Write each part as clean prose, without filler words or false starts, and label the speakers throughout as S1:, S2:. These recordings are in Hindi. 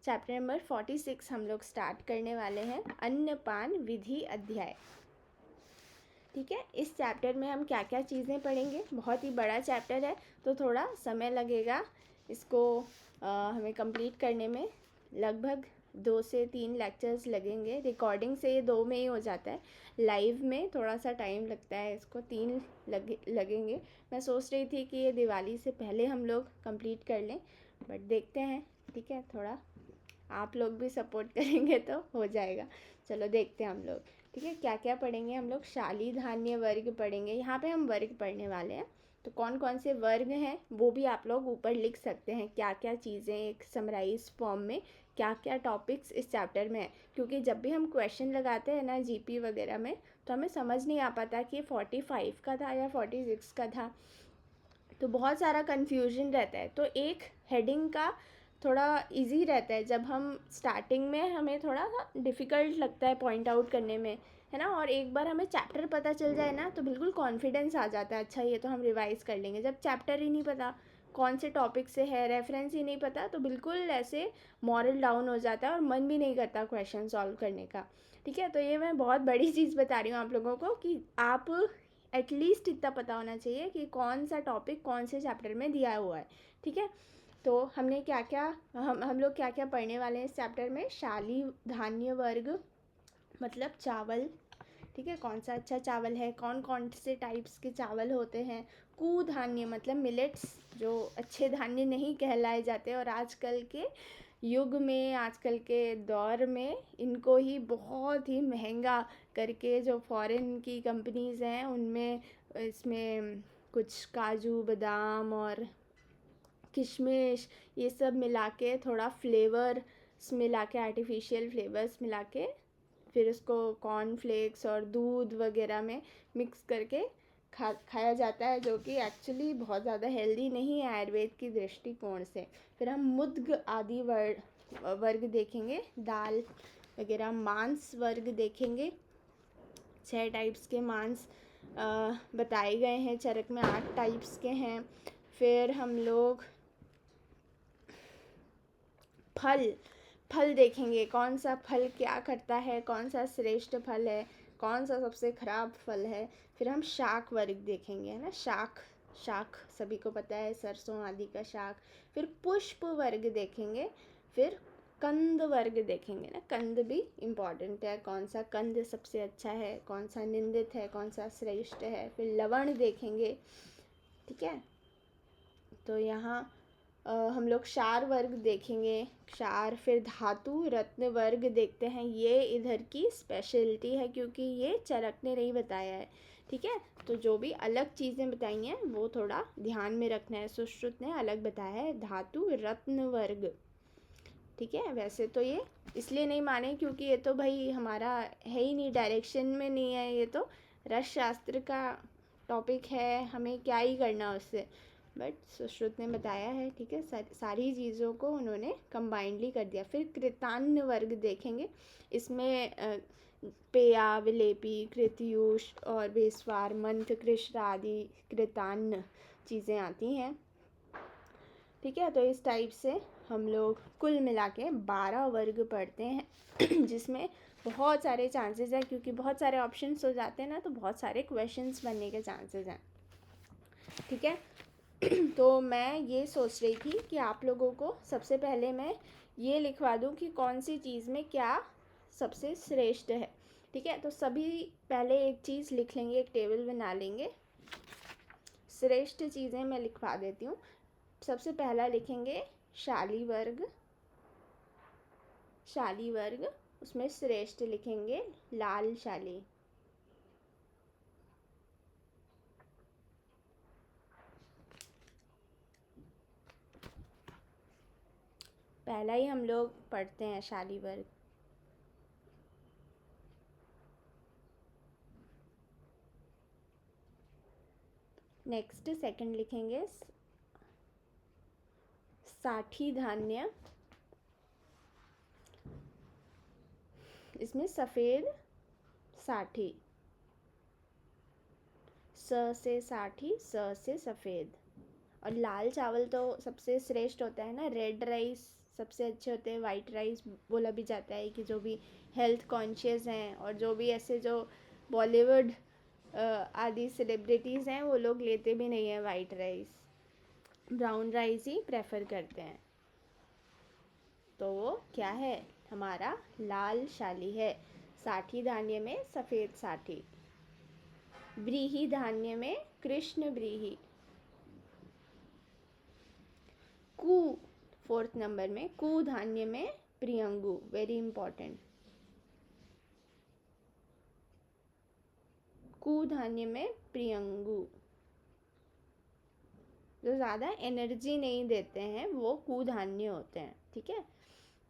S1: चैप्टर नंबर 46 हम लोग स्टार्ट करने वाले हैं, अन्नपान विधि अध्याय। ठीक है, इस चैप्टर में हम क्या क्या चीज़ें पढ़ेंगे, बहुत ही बड़ा चैप्टर है तो थोड़ा समय लगेगा इसको हमें कंप्लीट करने में। लगभग 2 से 3 लेक्चर्स लगेंगे। रिकॉर्डिंग से ये 2 में ही हो जाता है, लाइव में थोड़ा सा टाइम लगता है, इसको 3 लगेंगे। मैं सोच रही थी कि ये दिवाली से पहले हम लोग कंप्लीट कर लें, बट देखते हैं। ठीक है, थोड़ा आप लोग भी सपोर्ट करेंगे तो हो जाएगा। चलो देखते हैं हम लोग। ठीक है, क्या क्या पढ़ेंगे हम लोग। शाली धान्य वर्ग पढ़ेंगे, यहाँ पे हम वर्ग पढ़ने वाले हैं। तो कौन कौन से वर्ग हैं वो भी आप लोग ऊपर लिख सकते हैं, क्या क्या चीज़ें एक समराइज फॉर्म में, क्या क्या टॉपिक्स इस चैप्टर में है। क्योंकि जब भी हम क्वेश्चन लगाते हैं ना जीपी वगैरह में, तो हमें समझ नहीं आ पाता कि 45 का था या 46 का था, तो बहुत सारा कन्फ्यूजन रहता है। तो एक हेडिंग का थोड़ा इजी रहता है, जब हम स्टार्टिंग में हमें थोड़ा सा डिफ़िकल्ट लगता है पॉइंट आउट करने में, है ना। और एक बार हमें चैप्टर पता चल जाए ना तो बिल्कुल कॉन्फिडेंस आ जाता है, अच्छा ये तो हम रिवाइज़ कर लेंगे। जब चैप्टर ही नहीं पता कौन से टॉपिक से है, रेफरेंस ही नहीं पता, तो बिल्कुल ऐसे मॉरल डाउन हो जाता है और मन भी नहीं करता क्वेश्चन सॉल्व करने का। ठीक है, तो ये मैं बहुत बड़ी चीज़ बता रही हूँ आप लोगों को कि आप एटलीस्ट इतना पता होना चाहिए कि कौन सा टॉपिक कौन से चैप्टर में दिया हुआ है। ठीक है, तो हमने क्या क्या हम लोग क्या क्या पढ़ने वाले हैं इस चैप्टर में। शाली धान्य वर्ग मतलब चावल। ठीक है, कौन सा अच्छा चावल है, कौन कौन से टाइप्स के चावल होते हैं। कुधान्य मतलब मिलेट्स, जो अच्छे धान्य नहीं कहलाए जाते और आजकल के युग में, आजकल के दौर में इनको ही बहुत ही महंगा करके जो फॉरेन की कंपनीज़ हैं उनमें इसमें कुछ काजू बादाम और किशमिश ये सब मिला के, थोड़ा फ्लेवर्स मिला के, आर्टिफिशियल फ्लेवर्स मिला के, फिर उसको कॉर्नफ्लेक्स और दूध वगैरह में मिक्स करके खाया जाता है, जो कि एक्चुअली बहुत ज़्यादा हेल्दी नहीं है आयुर्वेद की दृष्टिकोण से। फिर हम मुद्ग आदि वर्ग देखेंगे, दाल वगैरह। मांस वर्ग देखेंगे, 6 टाइप्स के मांस बताए गए हैं। चरक में 8 टाइप्स के हैं। फिर हम लोग फल देखेंगे, कौन सा फल क्या करता है, कौन सा श्रेष्ठ फल है, कौन सा सबसे खराब फल है। फिर हम शाक वर्ग देखेंगे, है ना। शाक सभी को पता है, सरसों आदि का शाक। फिर पुष्प वर्ग देखेंगे। फिर कंद वर्ग देखेंगे ना, कंद भी इम्पॉर्टेंट है, कौन सा कंद सबसे अच्छा है, कौन सा निंदित है, कौन सा श्रेष्ठ है। फिर लवण देखेंगे। ठीक है, तो यहाँ हम लोग क्षार वर्ग देखेंगे, क्षार। फिर धातु रत्न वर्ग देखते हैं, ये इधर की स्पेशलिटी है क्योंकि ये चरक ने नहीं बताया है। ठीक है, तो जो भी अलग चीज़ें बताई हैं वो थोड़ा ध्यान में रखना है। सुश्रुत ने अलग बताया है, धातु रत्न वर्ग। ठीक है, वैसे तो ये इसलिए नहीं माने क्योंकि ये तो भाई हमारा है ही नहीं, डायरेक्शन में नहीं है, ये तो रस शास्त्र का टॉपिक है, हमें क्या ही करना उससे। बट सुश्रुत ने बताया है। ठीक है, सारी चीज़ों को उन्होंने कंबाइंडली कर दिया। फिर कृतान्न वर्ग देखेंगे, इसमें पेया, विलेपी, कृतयुष और बेस्वार, मंथ, कृष्ण आदि कृतान्न चीज़ें आती हैं। ठीक है, तो इस टाइप से हम लोग कुल मिला के 12 वर्ग पढ़ते हैं जिसमें बहुत सारे चांसेस हैं, क्योंकि बहुत सारे ऑप्शंस हो जाते हैं ना, तो बहुत सारे क्वेश्चंस बनने के चांसेस हैं। ठीक है, तो मैं ये सोच रही थी कि आप लोगों को सबसे पहले मैं ये लिखवा दूं कि कौन सी चीज़ में क्या सबसे श्रेष्ठ है। ठीक है, तो सभी पहले एक चीज़ लिख लेंगे, एक टेबल बना लेंगे। श्रेष्ठ चीज़ें मैं लिखवा देती हूँ। सबसे पहला लिखेंगे शाली वर्ग, शाली वर्ग, उसमें श्रेष्ठ लिखेंगे लाल शाली। पहला ही हम लोग पढ़ते हैं शाली वर्ग। नेक्स्ट सेकंड लिखेंगे साठी धान्य, इसमें सफ़ेद साठी, स से साठी, स से सफ़ेद। और लाल चावल तो सबसे श्रेष्ठ होता है ना, रेड राइस सबसे अच्छे होते हैं। वाइट राइस बोला भी जाता है कि जो भी हेल्थ कॉन्शियस हैं और जो भी ऐसे जो बॉलीवुड आदि सेलिब्रिटीज़ हैं वो लोग लेते भी नहीं हैं वाइट राइस, ब्राउन राइस ही प्रेफर करते हैं। तो वो क्या है हमारा लाल शाली है। साठी धान्य में सफ़ेद साठी, व्रीहि धान्य में कृष्ण व्रीहि, कू 4th नंबर में कू धान्य में प्रियंगु, वेरी इंपॉर्टेंट। कू धान्य में प्रियंगु, जो ज़्यादा एनर्जी नहीं देते हैं वो कू धान्य होते हैं, ठीक है।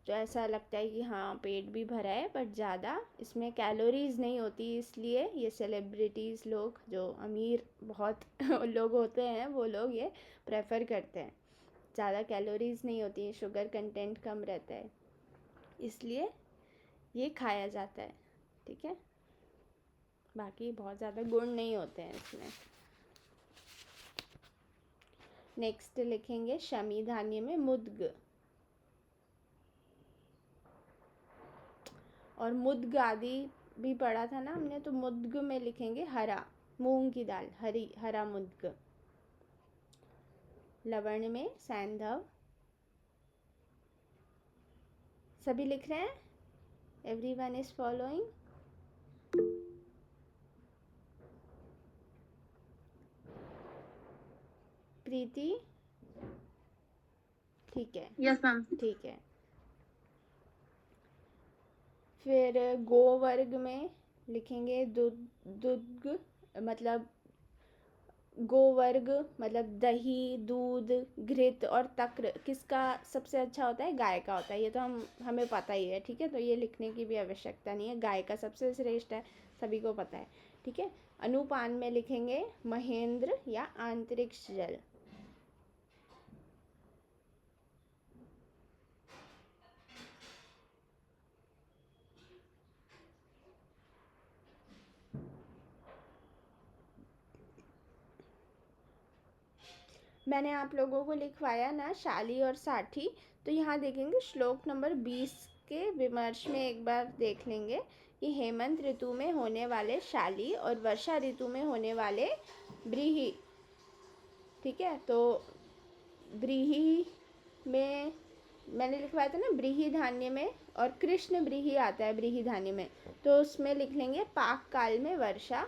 S1: तो ऐसा लगता है कि हाँ पेट भी भरा है बट ज़्यादा इसमें कैलोरीज़ नहीं होती, इसलिए ये सेलिब्रिटीज़ लोग जो अमीर बहुत लोग होते हैं वो लोग ये प्रेफर करते हैं। ज़्यादा कैलोरीज़ नहीं होती है, शुगर कंटेंट कम रहता है, इसलिए ये खाया जाता है, ठीक है। बाकी बहुत ज़्यादा गुण नहीं होते हैं इसमें। नेक्स्ट लिखेंगे शमी धान्य में मुद्ग, और मुद्ग आदि भी पढ़ा था ना हमने, तो मुद्ग में लिखेंगे हरा, मूंग की दाल, हरा मुद्ग। लवण में सैंधव, सभी लिख रहे हैं? Everyone is following? प्रीति ठीक है?
S2: Yes ma'am.
S1: ठीक है। फिर गोवर्ग में लिखेंगे दुग्ध, मतलब गोवर्ग मतलब दही, दूध, घृत और तक्र किसका सबसे अच्छा होता है? गाय का होता है। ये तो हमें पता ही है, ठीक है। तो ये लिखने की भी आवश्यकता नहीं है, गाय का सबसे श्रेष्ठ है, सभी को पता है, ठीक है। अनुपान में लिखेंगे महेंद्र या आंतरिक्ष जल। मैंने आप लोगों को लिखवाया ना शाली और साठी, तो यहाँ देखेंगे श्लोक नंबर 20 के विमर्श में एक बार देख लेंगे कि हेमंत ऋतु में होने वाले शाली और वर्षा ऋतु में होने वाले व्रीहि, ठीक है। तो व्रीहि में मैंने लिखवाया था ना व्रीहि धान्य में, और कृष्ण व्रीहि आता है व्रीहि धान्य में, तो उसमें लिख लेंगे पाक काल में वर्षा,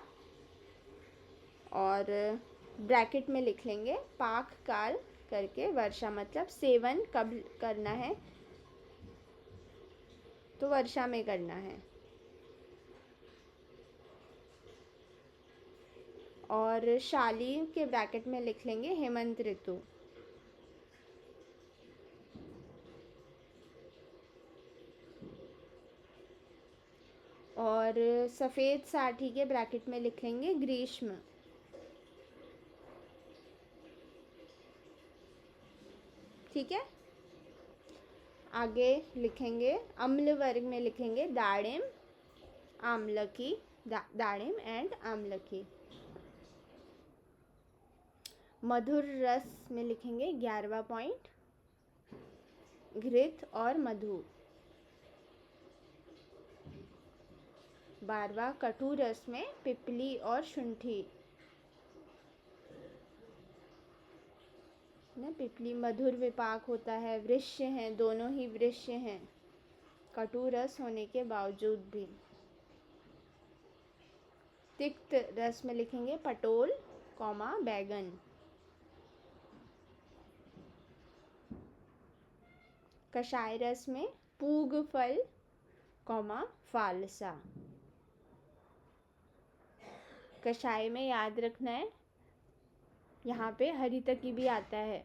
S1: और ब्रैकेट में लिख लेंगे पाक काल करके वर्षा, मतलब सेवन कब करना है? तो वर्षा में करना है। और शाली के ब्रैकेट में लिख लेंगे हेमंत ऋतु। और सफ़ेद साठी के ब्रैकेट में लिख लेंगे ग्रीष्म। ठीक है। आगे लिखेंगे अम्ल वर्ग में लिखेंगे दाड़िम, आमलकी, दाड़िम एंड आमलकी। मधुर रस में लिखेंगे 11वां पॉइंट घृत और मधु। 12वां कटु रस में पिपली और शुंठी ना, पिपली मधुर विपाक होता है, वृक्ष हैं, दोनों ही वृक्ष हैं कटु रस होने के बावजूद भी। तिक्त रस में लिखेंगे पटोल, बैगन। कषाय रस में पूग फल, फालसा। कषाय में याद रखना है यहाँ पे हरी तकी भी आता है,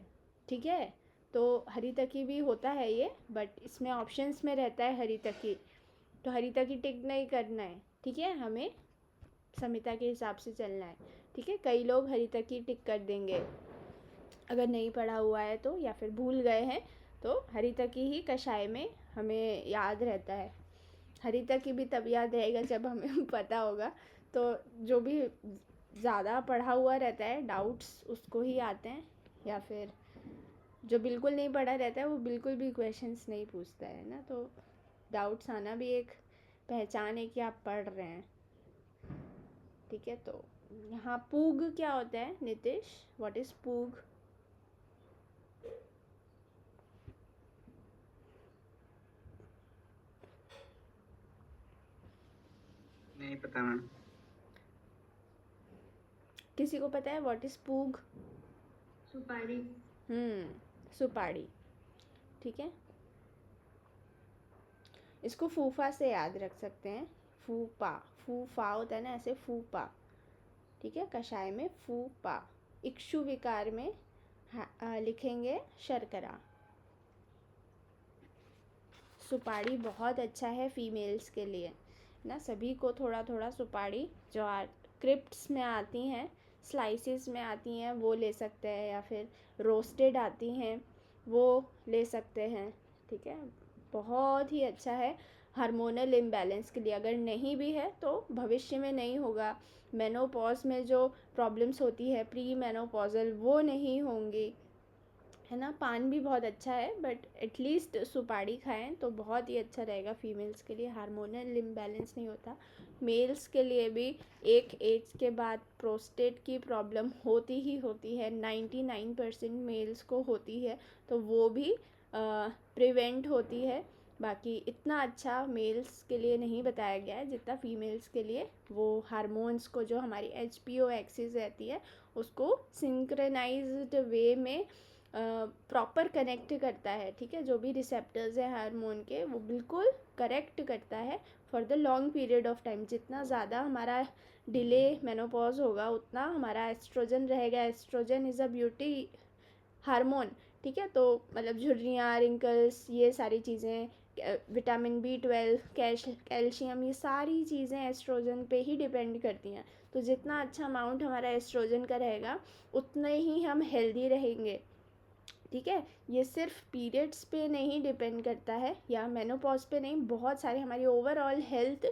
S1: ठीक है। तो हरी तकी भी होता है ये, बट इसमें ऑप्शंस में रहता है हरी तकी, तो हरी तकी टिक नहीं करना है, ठीक है। हमें संहिता के हिसाब से चलना है, ठीक है। कई लोग हरी तकी टिक कर देंगे अगर नहीं पढ़ा हुआ है तो, या फिर भूल गए हैं, तो हरी तकी ही कषाय में हमें याद रहता है। हरी तकी भी तब याद रहेगा जब हमें पता होगा। तो जो भी ज़्यादा पढ़ा हुआ रहता है डाउट्स उसको ही आते हैं, या फिर जो बिल्कुल नहीं पढ़ा रहता है वो बिल्कुल भी क्वेश्चंस नहीं पूछता है ना, तो डाउट्स आना भी एक पहचान है कि आप पढ़ रहे हैं। ठीक है, तो यहाँ पूग क्या होता है नितिश, व्हाट इज पूग?
S2: नहीं पता मैम।
S1: किसी को पता है व्हाट इज पूग?
S3: सुपारी।
S1: सुपारी। ठीक है, इसको फूफा से याद रख सकते हैं। फूफा, फूफा होता है ना ऐसे, फूफा। ठीक है, कषाय में फूफा। इक्षु विकार में लिखेंगे शर्करा। सुपारी बहुत अच्छा है फीमेल्स के लिए ना, सभी को थोड़ा थोड़ा सुपारी जो क्रिप्ट्स में आती हैं, स्लाइसेस में आती हैं, वो ले सकते हैं, या फिर रोस्टेड आती हैं वो ले सकते हैं। ठीक है, बहुत ही अच्छा है हार्मोनल इम्बैलेंस के लिए। अगर नहीं भी है तो भविष्य में नहीं होगा, मेनोपॉज में जो प्रॉब्लम्स होती है प्री मेनोपॉजल वो नहीं होंगी, है ना। पान भी बहुत अच्छा है, बट एटलीस्ट सुपारी खाएं तो बहुत ही अच्छा रहेगा फीमेल्स के लिए, हार्मोनल इम्बैलेंस नहीं होता। मेल्स के लिए भी एक एज के बाद प्रोस्टेट की प्रॉब्लम होती ही होती है, 99% मेल्स को होती है, तो वो भी प्रिवेंट होती है। बाकी इतना अच्छा मेल्स के लिए नहीं बताया गया है जितना फीमेल्स के लिए। वो हार्मोन्स को, जो हमारी HPO एक्सिस रहती है, उसको सिंक्रोनाइज्ड वे में प्रॉपर कनेक्ट करता है। ठीक है, जो भी रिसेप्टर्स है हार्मोन के वो बिल्कुल करेक्ट करता है for the long period of time. जितना ज़्यादा हमारा डिले मेनोपॉज होगा उतना हमारा एस्ट्रोजन रहेगा। Oestrogen is a beauty hormone. ठीक है, तो मतलब झुर्रियाँ, रिंकल्स, ये सारी चीज़ें, विटामिन B12, कैल्शियम, ये सारी चीज़ें एस्ट्रोजन पे ही डिपेंड करती हैं। तो जितना अच्छा अमाउंट हमारा एस्ट्रोजन का रहेगा उतने ही हम हेल्दी रहेंगे। ठीक है, ये सिर्फ पीरियड्स पे नहीं डिपेंड करता है या मेनोपॉज पे नहीं, बहुत सारे हमारी ओवरऑल हेल्थ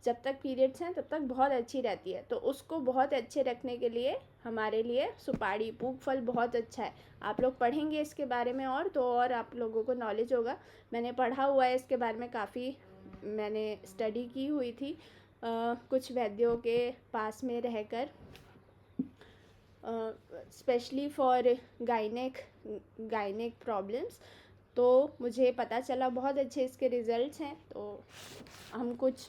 S1: जब तक पीरियड्स हैं तब तक बहुत अच्छी रहती है। तो उसको बहुत अच्छे रखने के लिए हमारे लिए सुपारी, पूग फल बहुत अच्छा है। आप लोग पढ़ेंगे इसके बारे में और तो और आप लोगों को नॉलेज होगा। मैंने पढ़ा हुआ है इसके बारे में, काफ़ी मैंने स्टडी की हुई थी कुछ वैद्यों के पास में रहकर, स्पेशली फॉर गायनेक प्रॉब्लम्स। तो मुझे पता चला बहुत अच्छे इसके रिज़ल्ट्स हैं। तो हम कुछ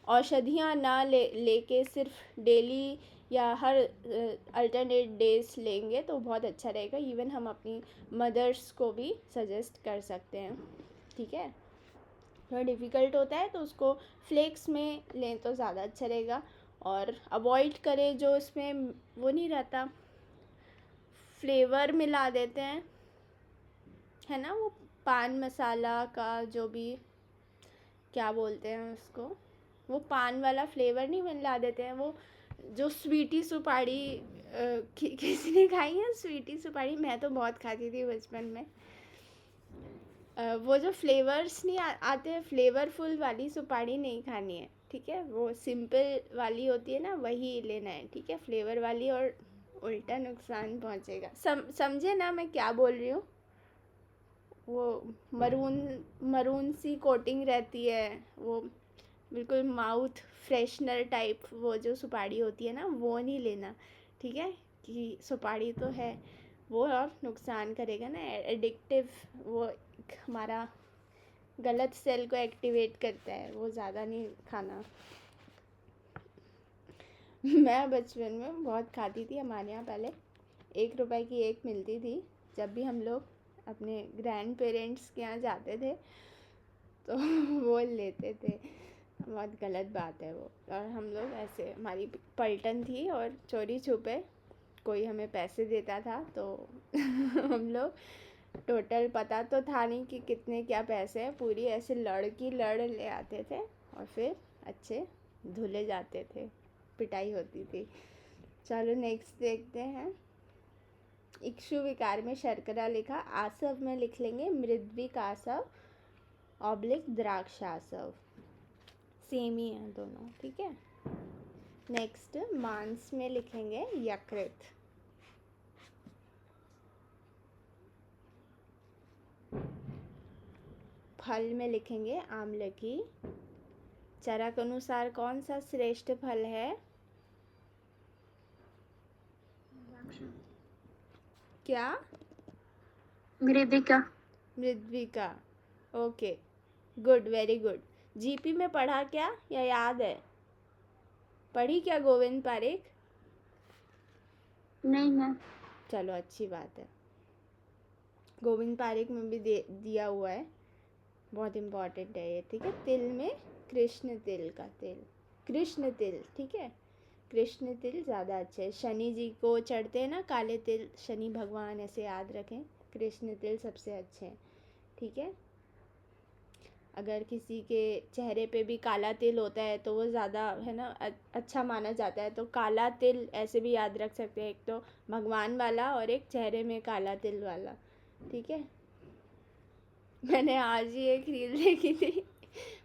S1: औषधियाँ ना लेके सिर्फ डेली या हर अल्टरनेट डेज लेंगे तो बहुत अच्छा रहेगा। इवन हम अपनी मदर्स को भी सजेस्ट कर सकते हैं। ठीक है, थोड़ा डिफ़िकल्ट होता है तो उसको फ्लेक्स में लें तो ज़्यादा अच्छा रहेगा। और अवॉइड करें जो इसमें वो नहीं रहता, फ्लेवर मिला देते हैं, है ना, वो पान मसाला का जो भी क्या बोलते हैं उसको, वो पान वाला फ्लेवर नहीं मिला देते हैं। वो जो स्वीटी सुपारी किसी ने खाई है स्वीटी सुपारी? मैं तो बहुत खाती थी बचपन में। वो जो फ्लेवर्स नहीं आते हैं, फ्लेवरफुल वाली सुपारी नहीं खानी है। ठीक है, वो सिंपल वाली होती है ना, वही लेना है। ठीक है, फ्लेवर वाली और उल्टा नुकसान पहुंचेगा। समझे ना मैं क्या बोल रही हूँ? वो मरून सी कोटिंग रहती है, वो बिल्कुल माउथ फ्रेशनर टाइप वो जो सुपारी होती है ना, वो नहीं लेना। ठीक है, कि सुपारी तो है वो और नुकसान करेगा ना, एडिक्टिव, वो हमारा गलत सेल को एक्टिवेट करता है, वो ज़्यादा नहीं खाना। मैं बचपन में बहुत खाती थी। हमारे यहाँ पहले 1 रुपए की एक मिलती थी। जब भी हम लोग अपने ग्रैंड पेरेंट्स के यहाँ जाते थे तो वो लेते थे। बहुत गलत बात है वो। और हम लोग ऐसे, हमारी पलटन थी और चोरी छुपे कोई हमें पैसे देता था तो हम लोग, टोटल पता तो था नहीं कि कितने क्या पैसे हैं, पूरी ऐसे लड़ ले आते थे और फिर अच्छे धुले जाते थे, पिटाई होती थी। चलो नेक्स्ट देखते हैं। इक्षु विकार में शर्करा लिखा, आसव में लिख लेंगे मृद्विक आसव ऑब्लिक द्राक्षासव, सेम ही है दोनों। ठीक है, नेक्स्ट मांस में लिखेंगे यकृत। फल में लिखेंगे आमलकी। चरक अनुसार कौन सा श्रेष्ठ फल है? क्या?
S3: मृदिका।
S1: मृद्विका। Okay, good, very good. GP में पढ़ा क्या या याद है? पढ़ी क्या गोविंद पारेख?
S3: नहीं मैम।
S1: चलो अच्छी बात है। गोविंद पारेख में भी दिया हुआ है, बहुत इम्पोर्टेंट है ये। ठीक है, तिल में कृष्ण तिल का तिल, कृष्ण तिल। ठीक है, कृष्ण तिल ज़्यादा अच्छा है। शनि जी को चढ़ते हैं ना काले तिल, शनि भगवान, ऐसे याद रखें। कृष्ण तिल सबसे अच्छे हैं। ठीक है, अगर किसी के चेहरे पे भी काला तिल होता है तो वो ज़्यादा है ना अच्छा माना जाता है। तो काला तिल ऐसे भी याद रख सकते हैं, एक तो भगवान वाला और एक चेहरे में काला तिल वाला। ठीक है, मैंने आज ही एक रील देखी थी,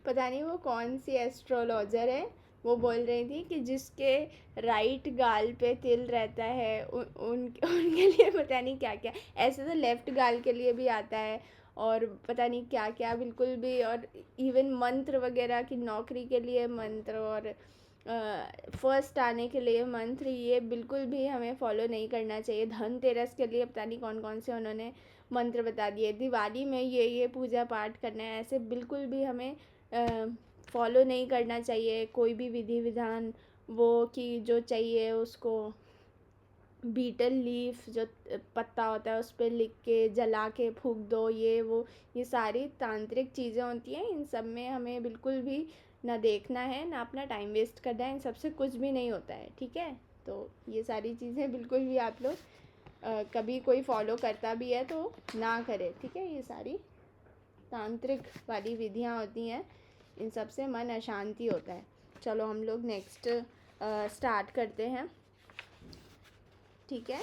S1: पता नहीं वो कौन सी एस्ट्रोलॉजर है, वो बोल रही थी कि जिसके राइट गाल पे तिल रहता है उनके लिए पता नहीं क्या क्या। ऐसे तो लेफ्ट गाल के लिए भी आता है और पता नहीं क्या क्या, बिल्कुल भी। और इवन मंत्र वगैरह की, नौकरी के लिए मंत्र और फर्स्ट आने के लिए मंत्र, ये बिल्कुल भी हमें फॉलो नहीं करना चाहिए। धनतेरस के लिए पता नहीं कौन कौन से उन्होंने मंत्र बता दिए, दिवाली में ये पूजा पाठ करना है, ऐसे बिल्कुल भी हमें फॉलो नहीं करना चाहिए कोई भी विधि विधान। वो कि जो चाहिए उसको बीटल लीफ जो पत्ता होता है उस पर लिख के जला के फूंक दो, ये सारी तांत्रिक चीज़ें होती हैं। इन सब में हमें बिल्कुल भी ना देखना है, ना अपना टाइम वेस्ट करना है, इन सबसे कुछ भी नहीं होता है। ठीक है, तो ये सारी चीज़ें बिल्कुल भी आप लोग कभी कोई फॉलो करता भी है तो ना करे। ठीक है, ये सारी तांत्रिक वाली विधियाँ होती हैं, इन सब से मन अशांति होता है। चलो हम लोग नेक्स्ट स्टार्ट करते हैं। ठीक है,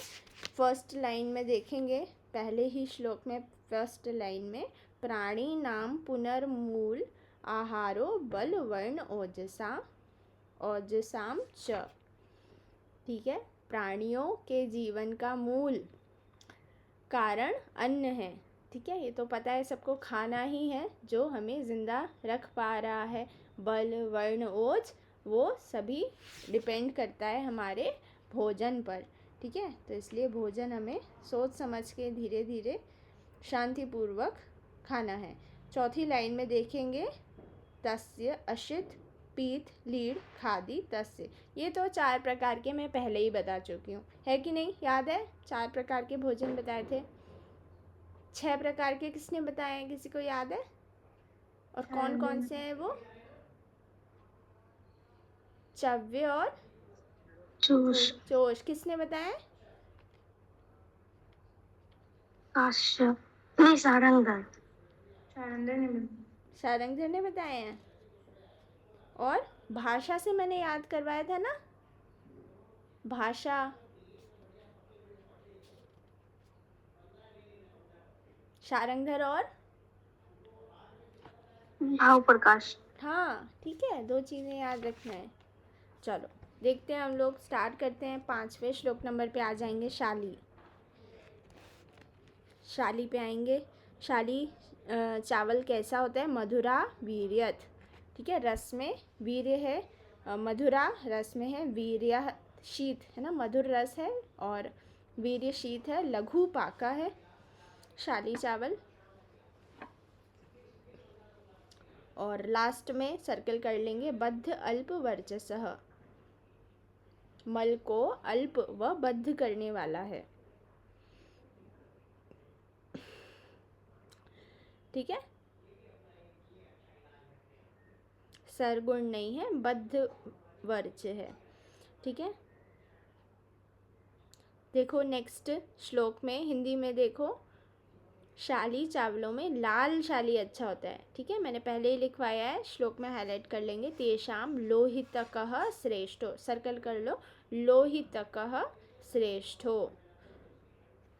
S1: फर्स्ट लाइन में देखेंगे, पहले ही श्लोक में फर्स्ट लाइन में प्राणी नाम पुनर्मूल आहारो बल वर्ण ओजसाम च। ठीक है, प्राणियों के जीवन का मूल कारण अन्न है। ठीक है, ये तो पता है सबको, खाना ही है जो हमें ज़िंदा रख पा रहा है। बल वर्ण ओज वो सभी डिपेंड करता है हमारे भोजन पर। ठीक है, तो इसलिए भोजन हमें सोच समझ के धीरे धीरे शांतिपूर्वक खाना है। चौथी लाइन में देखेंगे, तस्य अशित पीत लीड खादी तस्य। ये तो 4 प्रकार के मैं पहले ही बता चुकी हूँ, है कि नहीं? याद है 4 प्रकार के भोजन बताए थे। 6 प्रकार के किसने बताए हैं, किसी को याद है? और कौन कौन से हैं वो? चव्य और चोष। किसने बताया?
S3: काश्यप नहीं, सारंगधर।
S1: सारंगधर ने बताए हैं। और भाषा से मैंने याद करवाया था ना, भाषा, सारंगधर और
S3: भाव प्रकाश।
S1: हाँ ठीक है, 2 चीज़ें याद रखना है। चलो देखते हैं, हम लोग स्टार्ट करते हैं। 5वें श्लोक नंबर पे आ जाएंगे, शाली। शाली पे आएंगे। शाली चावल कैसा होता है? मधुरा वीर्यत। ठीक है, रस में वीर्य है, मधुरा रस में है, वीर्य शीत है ना, मधुर रस है और वीर्य शीत है, लघु पाका है शाली चावल। और लास्ट में सर्कल कर लेंगे, बद्ध अल्प वर्चसः, मल को अल्प व बद्ध करने वाला है। ठीक है, सरगुण नहीं है, बद्ध वर्च है। ठीक है, देखो नेक्स्ट श्लोक में हिंदी में देखो, शाली चावलों में लाल शाली अच्छा होता है। ठीक है, मैंने पहले ही लिखवाया है, श्लोक में हाईलाइट कर लेंगे। तेषाम लोहितकः श्रेष्ठो, सर्कल कर लो, लोहितकः श्रेष्ठो।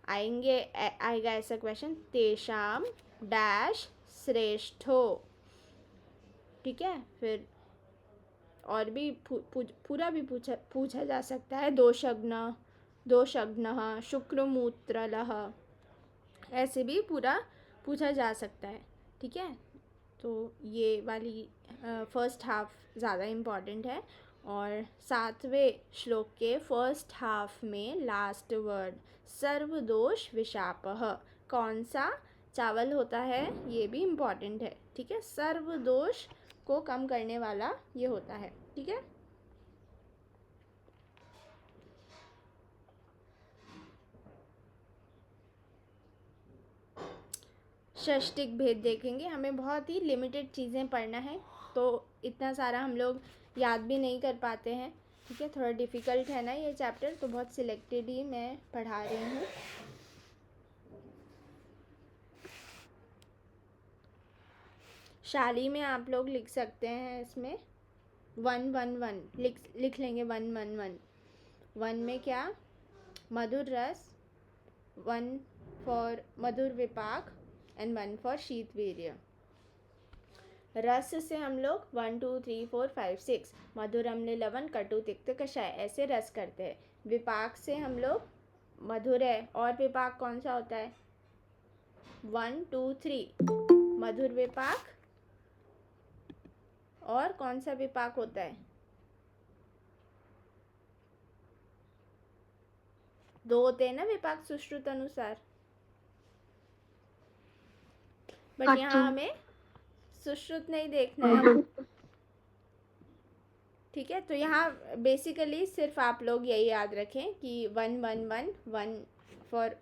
S1: आएगा ऐसा क्वेश्चन, तेषाम डैश श्रेष्ठो। ठीक है, फिर और भी पूरा भी पूछा जा सकता है, दोषग्नः शुक्रमूत्रलः, ऐसे भी पूरा पूछा जा सकता है। ठीक है, तो ये वाली फर्स्ट हाफ ज़्यादा इम्पॉर्टेंट है। और 7वें श्लोक के फर्स्ट हाफ में लास्ट वर्ड सर्वदोष विशापः, कौन सा चावल होता है ये भी इम्पॉर्टेंट है। ठीक है, सर्वदोष को कम करने वाला ये होता है। ठीक है, षष्टिक भेद देखेंगे। हमें बहुत ही लिमिटेड चीज़ें पढ़ना है, तो इतना सारा हम लोग याद भी नहीं कर पाते हैं। ठीक है, थोड़ा डिफ़िकल्ट है ना ये चैप्टर, तो बहुत सिलेक्टेड ही मैं पढ़ा रही हूँ। शाली में आप लोग लिख सकते हैं, इसमें 111 लिख लेंगे। 111 में क्या, मधुर रस, 1 फॉर मधुर विपाक एंड 1 फॉर शीत वीर्य। रस से हम लोग 1 2 3 4 5 6 मधुर अम्ल लवण कटु तिक्त कषाय ऐसे रस करते हैं। विपाक से हम लोग मधुर है, और विपाक कौन सा होता है, 1 2 3 मधुर विपाक, और कौन सा विपाक होता है, 2 होते हैं ना विपाक सुश्रुत अनुसार, बट यहाँ हमें सुश्रुत नहीं देखना है। ठीक है, तो यहाँ बेसिकली सिर्फ आप लोग यही याद रखें कि 1 फॉर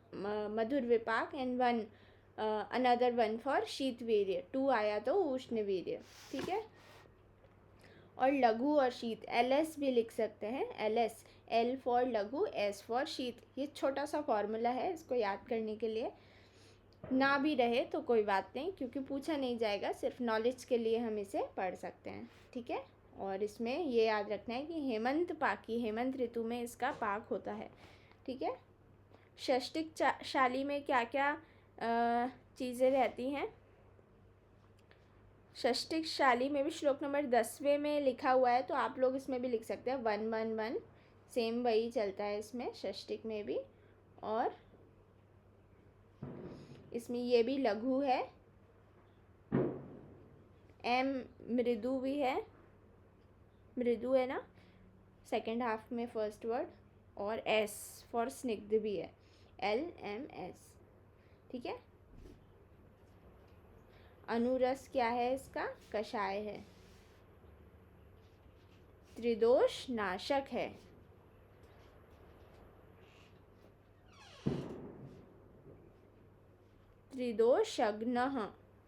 S1: मधुर विपाक एंड 1 अनदर 1 फॉर शीत वीर्य, 2 आया तो उष्ण वीर्य। ठीक है, और लघु और शीत LS भी लिख सकते हैं। LS, L फॉर लघु, S फॉर शीत। ये छोटा सा फॉर्मूला है, इसको याद करने के लिए ना भी रहे तो कोई बात नहीं, क्योंकि पूछा नहीं जाएगा, सिर्फ नॉलेज के लिए हम इसे पढ़ सकते हैं। ठीक है, और इसमें ये याद रखना है कि हेमंत पाकी, हेमंत ऋतु में इसका पाक होता है। ठीक है, षष्टिक शाली में क्या क्या चीज़ें रहती हैं। षष्टिक शाली में भी श्लोक नंबर 10वें में लिखा हुआ है, तो आप लोग इसमें भी लिख सकते हैं 111, सेम वही चलता है इसमें षष्टिक में भी। और इसमें ये भी लघु है, M मृदु भी है, मृदु है ना सेकेंड हाफ में फर्स्ट वर्ड, और S फॉर स्निग्ध भी है, LMS। ठीक है, अनुरस क्या है इसका, कषाय है, त्रिदोष नाशक है, त्रिदोषघ्नः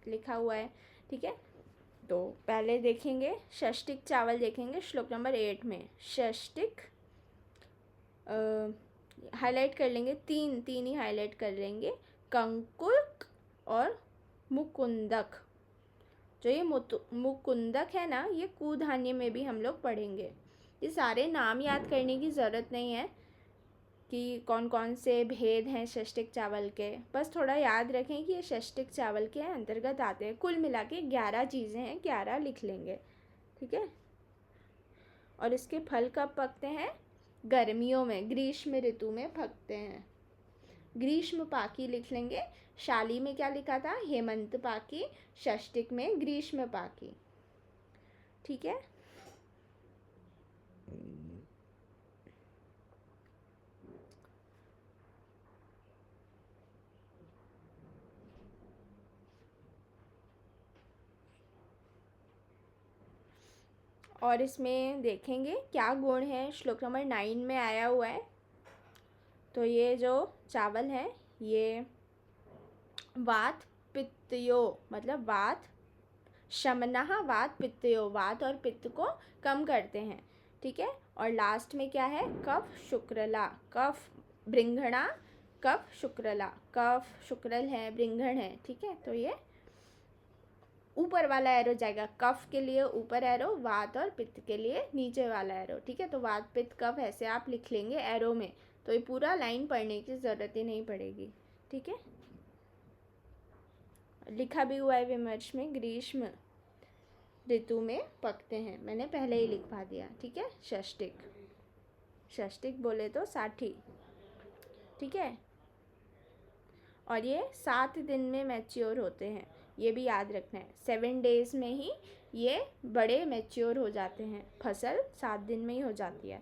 S1: लिखा हुआ है। ठीक है, तो पहले देखेंगे षष्टिक चावल देखेंगे श्लोक नंबर 8 में। षष्टिक हाईलाइट कर लेंगे, तीन ही हाईलाइट कर लेंगे, कंकुक और मुकुंदक। जो ये मुकुंदक है ना, ये कुधान्य में भी हम लोग पढ़ेंगे। ये सारे नाम याद करने की ज़रूरत नहीं है कि कौन कौन से भेद हैं षष्टिक चावल के, बस थोड़ा याद रखें कि ये षष्टिक चावल के अंतर्गत आते हैं। कुल मिला के 11 चीज़ें हैं, 11 लिख लेंगे। ठीक है, और इसके फल कब पकते हैं, गर्मियों में, ग्रीष्म ऋतु में पकते हैं। ग्रीष्म पाकी लिख लेंगे। शाली में क्या लिखा था, हेमंत पाकी, षष्टिक में ग्रीष्म पाकी। ठीक है, और इसमें देखेंगे क्या गुण है, श्लोक नंबर 9 में आया हुआ है। तो ये जो चावल है ये वात पित्तयो, मतलब वात शमनः वात पित्तयो, वात और पित्त को कम करते हैं। ठीक है, और लास्ट में क्या है, कफ शुक्रला, कफ बृंघणा, कफ शुक्रला, कफ शुक्रल है, बृंघण है। ठीक है, तो ये ऊपर वाला एरो जाएगा, कफ के लिए ऊपर एरो, वात और पित्त के लिए नीचे वाला एरो। ठीक है, तो वात पित्त कफ ऐसे आप लिख लेंगे एरो में, तो ये पूरा लाइन पढ़ने की ज़रूरत ही नहीं पड़ेगी। ठीक है, लिखा भी हुआ है विमर्श में, ग्रीष्म ऋतु में पकते हैं, मैंने पहले ही लिखवा दिया। ठीक है, षष्टिक, षष्टिक बोले तो 60। ठीक है, और ये 7 दिन में मैच्योर होते हैं। ये भी याद रखना है। 7 डेज़ में ही ये बड़े मैच्योर हो जाते हैं, फसल 7 दिन में ही हो जाती है।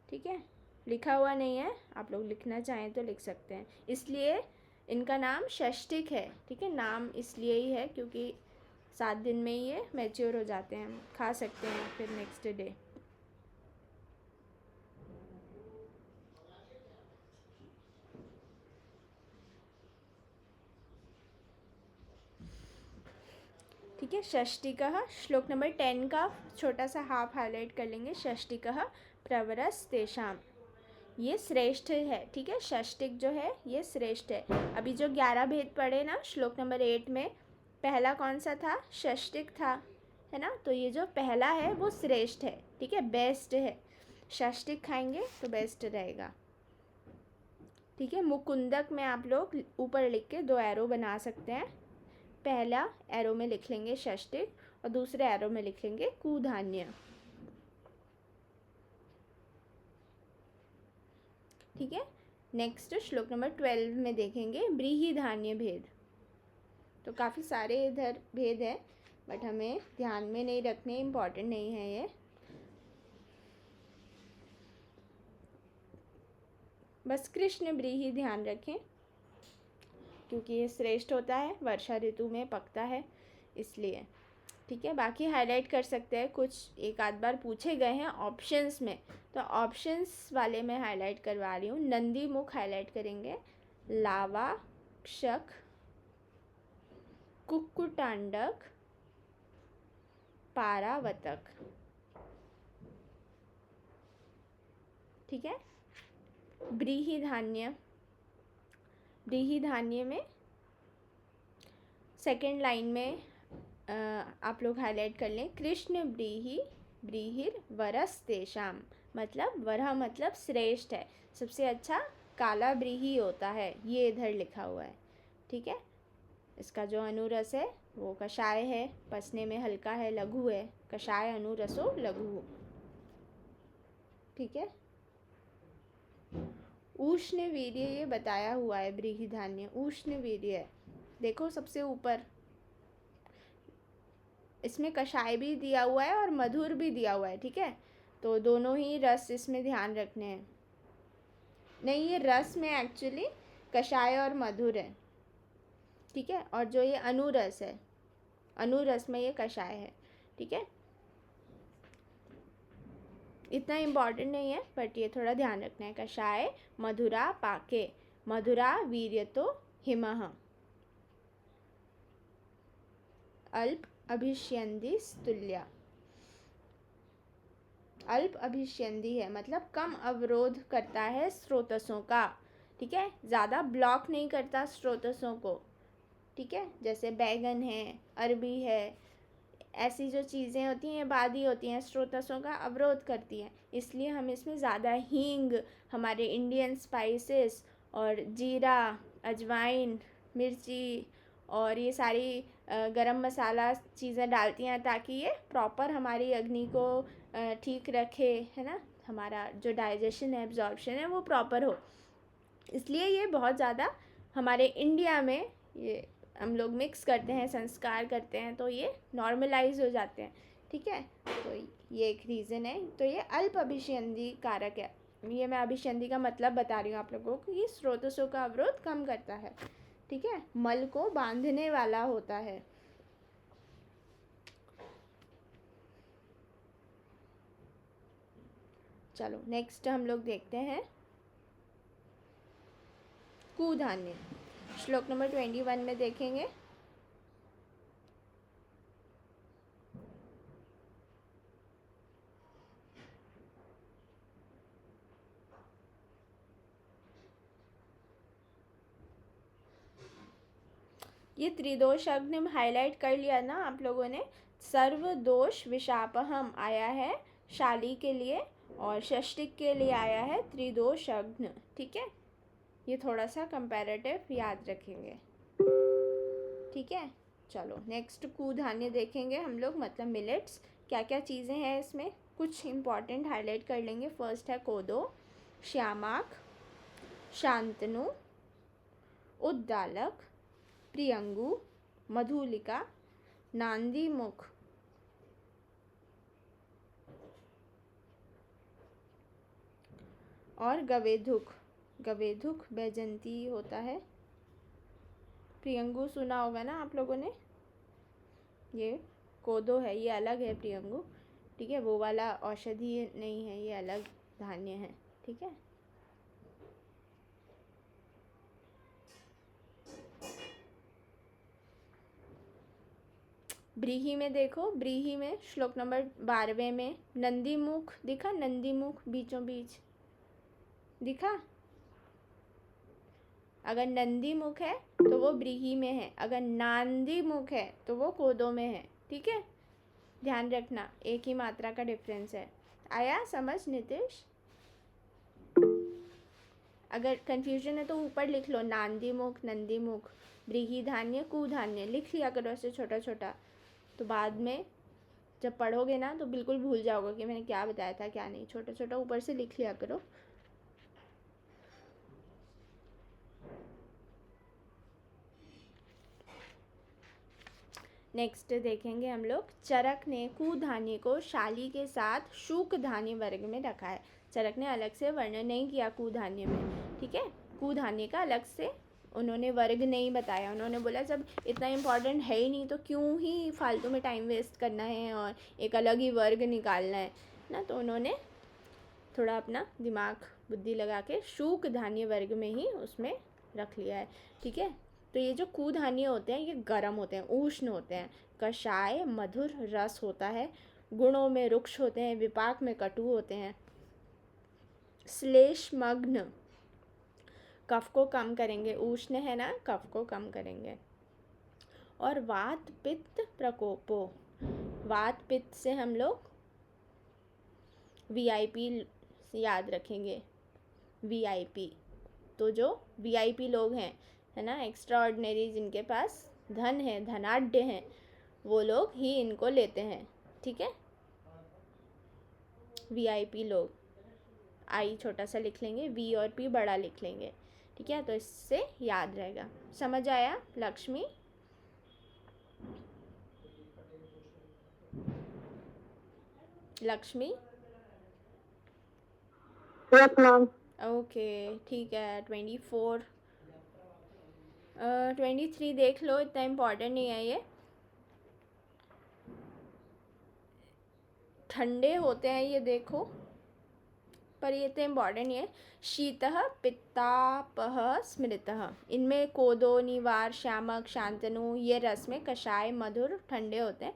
S1: ठीक है, लिखा हुआ नहीं है, आप लोग लिखना चाहें तो लिख सकते हैं। इसलिए इनका नाम षष्टिक है। ठीक है, नाम इसलिए ही है क्योंकि 7 दिन में ही ये मैच्योर हो जाते हैं, खा सकते हैं फिर नेक्स्ट डे। ठीक है, षष्टिकः श्लोक नंबर 10 का छोटा सा हाफ हाईलाइट कर लेंगे। षष्टिकः प्रवरस तेषाम, ये श्रेष्ठ है। ठीक है, षष्टिक जो है ये श्रेष्ठ है। अभी जो 11 भेद पढ़े ना श्लोक नंबर 8 में, पहला कौन सा था? षष्टिक था, है ना। तो ये जो पहला है वो श्रेष्ठ है। ठीक है, बेस्ट है। षष्टिक खाएंगे तो बेस्ट रहेगा। ठीक है, मुकुंदक में आप लोग ऊपर लिख के 2 एरो बना सकते हैं। पहला एरो में लिख लेंगे षष्टिक और दूसरे एरो में लिख लेंगे कुधान्य। ठीक है, नेक्स्ट श्लोक नंबर 12 में देखेंगे ब्रीही धान्य भेद। तो काफ़ी सारे इधर भेद हैं बट हमें ध्यान में नहीं रखने, इम्पॉर्टेंट नहीं है ये। बस कृष्ण ब्रीही ध्यान रखें क्योंकि ये श्रेष्ठ होता है, वर्षा ऋतु में पकता है इसलिए। ठीक है, बाकी हाईलाइट कर सकते हैं, कुछ एक आध बार पूछे गए हैं ऑप्शंस में, तो ऑप्शंस वाले में हाईलाइट करवा रही हूँ। नंदी मुख हाईलाइट करेंगे, लावा क्षक, कुक्कुटांडक, पारावतक। ठीक है, ब्रीही धान्य, ब्रीही धान्य में सेकेंड लाइन में आप लोग हाईलाइट कर लें, कृष्ण ब्रीही ब्रीहिर वरस तेषाम, मतलब वरह मतलब श्रेष्ठ है, सबसे अच्छा काला ब्रीही होता है, ये इधर लिखा हुआ है। ठीक है, इसका जो अनुरस है वो कषाय है, पसने में हल्का है, लघु है, कषाय अनुरसो लघु। ठीक है, उष्ण वीर्य ये बताया हुआ है, ब्रीही धान्य उष्ण वीर्य है। देखो सबसे ऊपर इसमें कषाय भी दिया हुआ है और मधुर भी दिया हुआ है। ठीक है, तो दोनों ही रस इसमें ध्यान रखने हैं। नहीं, ये रस में एक्चुअली कषाय और मधुर है। ठीक है, और जो ये अनुरस है, अनुरस में ये कषाय है। ठीक है, इतना इम्पॉर्टेंट नहीं है बट ये थोड़ा ध्यान रखना है। कषाय मधुरा पाके, मधुरा वीर्यतो हिमः, अल्प अभिष्यन्दी स्तुल्या। अल्प अभिष्यन्दी है मतलब कम अवरोध करता है स्रोतसों का। ठीक है, ज़्यादा ब्लॉक नहीं करता स्रोतसों को। ठीक है, जैसे बैगन है, अरबी है, ऐसी जो चीज़ें होती हैं बादी होती हैं, स्रोतसों का अवरोध करती हैं। इसलिए हम इसमें ज़्यादा हींग, हमारे इंडियन स्पाइसेस और जीरा, अजवाइन, मिर्ची और ये सारी गरम मसाला चीज़ें डालती हैं ताकि ये प्रॉपर हमारी अग्नि को ठीक रखे, है ना, हमारा जो डाइजेशन है, एब्जॉर्प्शन है वो प्रॉपर हो। इसलिए ये बहुत ज़्यादा हमारे इंडिया में ये हम लोग मिक्स करते हैं, संस्कार करते हैं, तो ये नॉर्मलाइज हो जाते हैं। ठीक है, तो ये एक रीज़न है। तो ये अल्प अभिसंधि कारक है। ये मैं अभिसंधि का मतलब बता रही हूँ आप लोगों को, ये स्रोतसों का अवरोध कम करता है। ठीक है, मल को बांधने वाला होता है। चलो नेक्स्ट हम लोग देखते हैं कुधान्य। श्लोक नंबर 21 में देखेंगे, ये त्रिदोष अग्नि हाईलाइट कर लिया ना आप लोगों ने। सर्वदोष विशापहम आया है शाली के लिए और षष्टिक के लिए आया है त्रिदोष अग्नि। ठीक है, ये थोड़ा सा कंपैरेटिव याद रखेंगे। ठीक है, चलो नेक्स्ट कुधान्य देखेंगे हम लोग, मतलब मिलेट्स। क्या क्या चीज़ें हैं इसमें, कुछ इम्पॉर्टेंट हाईलाइट कर लेंगे। फर्स्ट है कोदो, श्यामाक, शांतनु, उद्दालक, प्रियंगु, मधुलिका, नांदीमुख, और गवेधुक। गवेधुक बैजंती होता है। प्रियंगु सुना होगा ना आप लोगों ने, ये कोदो है, ये अलग है प्रियंगु, ठीक है, वो वाला औषधि नहीं है, ये अलग धान्य है, ठीक है। ब्रीही में देखो, ब्रीही में श्लोक नंबर 12 में नंदीमुख दिखा, नंदीमुख बीचों बीच दिखा। अगर नंदीमुख है तो वो ब्रीही में है, अगर नांदीमुख है तो वो कोदो में है, ठीक है, ध्यान रखना, एक ही मात्रा का डिफरेंस है। आया समझ नितिश? अगर कंफ्यूजन है तो ऊपर लिख लो, नांदीमुख, नंदीमुख, ब्रीही धान्य, कुधान्य, लिख लिया करो ऐसे छोटा छोटा, तो बाद में जब पढ़ोगे ना तो बिल्कुल भूल जाओगे कि मैंने क्या बताया था क्या नहीं, छोटा छोटा ऊपर से लिख लिया करो। नेक्स्ट देखेंगे हम लोग, चरक ने कुधान्य को शाली के साथ शुक धान्य वर्ग में रखा है। चरक ने अलग से वर्णन नहीं किया कुधान्य में, ठीक है, कुधान्य का अलग से उन्होंने वर्ग नहीं बताया। उन्होंने बोला जब इतना इम्पोर्टेंट है ही नहीं तो क्यों ही फालतू में टाइम वेस्ट करना है और एक अलग ही वर्ग निकालना है ना, तो उन्होंने थोड़ा अपना दिमाग बुद्धि लगा के शुक धान्य वर्ग में ही उसमें रख लिया है, ठीक है। तो ये जो कुधान्य होते हैं ये गर्म होते हैं, उष्ण होते हैं, कषाय मधुर रस होता है, गुणों में रुक्ष होते हैं, विपाक में कटु होते हैं, श्लेष्मग्न, कफ को कम करेंगे, उष्ण है ना, कफ को कम करेंगे, और वात पित्त प्रकोपो, वात पित्त से हम लोग वीआईपी याद रखेंगे, वीआईपी, तो जो वीआईपी लोग हैं है ना, एक्स्ट्रा ऑर्डिनरी, जिनके पास धन है, धनाढ्य हैं, वो लोग ही इनको लेते हैं, ठीक है, वीआईपी लोग। आई छोटा सा लिख लेंगे, वी और पी बड़ा लिख लेंगे, ठीक है, तो इससे याद रहेगा। समझ आया लक्ष्मी? लक्ष्मी ओके, ठीक है। 24 23 देख लो, इतना इम्पोर्टेंट नहीं है ये, ठंडे होते हैं ये देखो, पर ये तो इम्पॉर्टेंट नहीं है। शीतः पित्तापः स्मृतः, इनमें कोदो, निवार, श्यामक, शांतनु, ये रस में कषाय मधुर ठंडे होते हैं,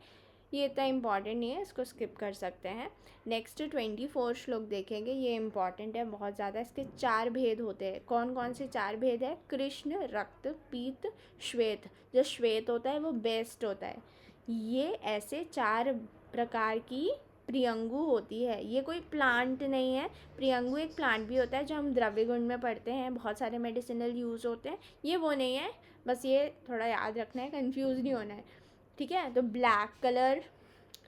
S1: ये इतना इम्पॉर्टेंट नहीं है, इसको स्किप कर सकते हैं। नेक्स्ट 24 श्लोक देखेंगे, ये इम्पॉर्टेंट है बहुत ज़्यादा। इसके 4 भेद होते हैं। कौन कौन से 4 भेद है? कृष्ण, रक्त, पीत, श्वेत। जो श्वेत होता है वो बेस्ट होता है। ये ऐसे 4 प्रकार की प्रियंगु होती है। ये कोई प्लांट नहीं है, प्रियंगु एक प्लांट भी होता है जो हम द्रव्य गुण में पढ़ते हैं, बहुत सारे मेडिसिनल यूज़ होते हैं, ये वो नहीं है, बस ये थोड़ा याद रखना है, कंफ्यूज नहीं होना है, ठीक है। तो black colour,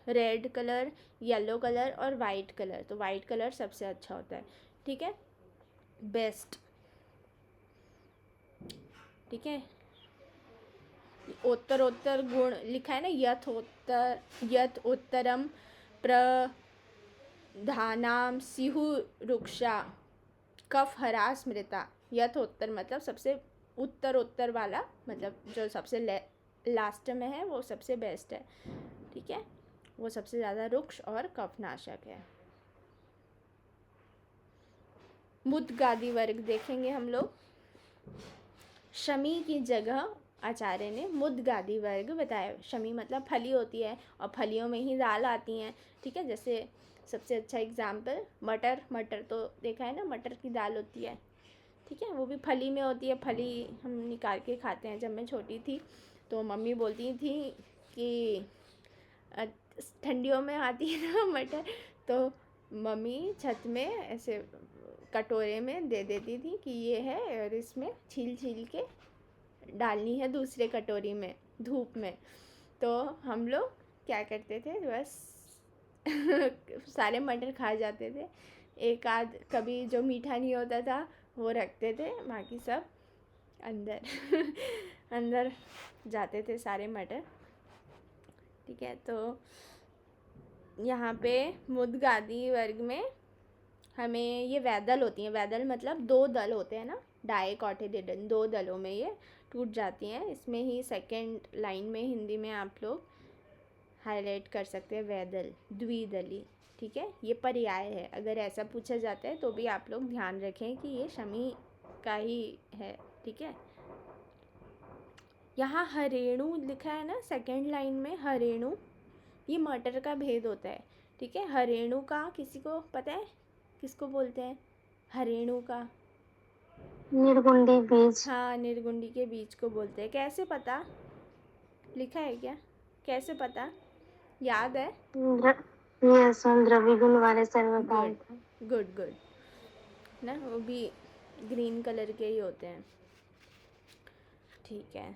S1: red colour, yellow colour और वाइट कलर, तो वाइट कलर सबसे अच्छा होता है, ठीक है, बेस्ट, ठीक है। उत्तरोत्तर गुण लिखा है ना, यथ उत्तरम प्रधानाम सिहु रुक्षा कफ हरा स्मृता। यथोत्तर मतलब सबसे उत्तर वाला, मतलब जो सबसे लास्ट में है वो सबसे बेस्ट है, ठीक है, वो सबसे ज़्यादा रुक्ष और कफनाशक है। मुद्गादि वर्ग देखेंगे हम लोग। शमी की जगह आचार्य ने मुद्गादि वर्ग बताया। शमी मतलब फली होती है और फलियों में ही दाल आती हैं, ठीक है। जैसे सबसे अच्छा एग्जाम्पल मटर तो देखा है ना, मटर की दाल होती है, ठीक है, वो भी फली में होती है। फली हम निकाल के खाते हैं। जब मैं छोटी थी तो मम्मी बोलती थी कि ठंडियों में आती है ना मटर, तो मम्मी छत में ऐसे कटोरे में दे देती थी कि ये है, और इसमें छील के डालनी है दूसरे कटोरी में धूप में। तो हम लोग क्या करते थे, बस सारे मटर खा जाते थे, एक आध कभी जो मीठा नहीं होता था वो रखते थे, बाकी सब अंदर अंदर जाते थे सारे मटर। ठीक है, तो यहाँ पे मुद्गादी वर्ग में हमें ये वैदल होती हैं। वैदल मतलब दो दल होते हैं ना, डाइकोटिलेडन, दो दलों में ये टूट जाती हैं। इसमें ही सेकंड लाइन में हिंदी में आप लोग हाईलाइट कर सकते हैं वैदल, द्विदली। ठीक है, ये पर्याय है। अगर ऐसा पूछा जाता है तो भी आप लोग ध्यान रखें कि ये शमी का ही है। ठीक है, यहाँ हरेणु लिखा है ना सेकंड लाइन में, हरेणु ये मटर का भेद होता है। ठीक है, हरेणु का किसी को पता है किसको बोलते हैं हरेणु का?
S3: निर्गुंडी बीज।
S1: हाँ, निर्गुंडी के बीज को बोलते हैं। कैसे पता, लिखा है क्या? कैसे पता, याद है?
S3: यस, द्रविगुण वाले सर्वकाल।
S1: गुड गुड ना, वो भी ग्रीन कलर के ही होते हैं। ठीक है,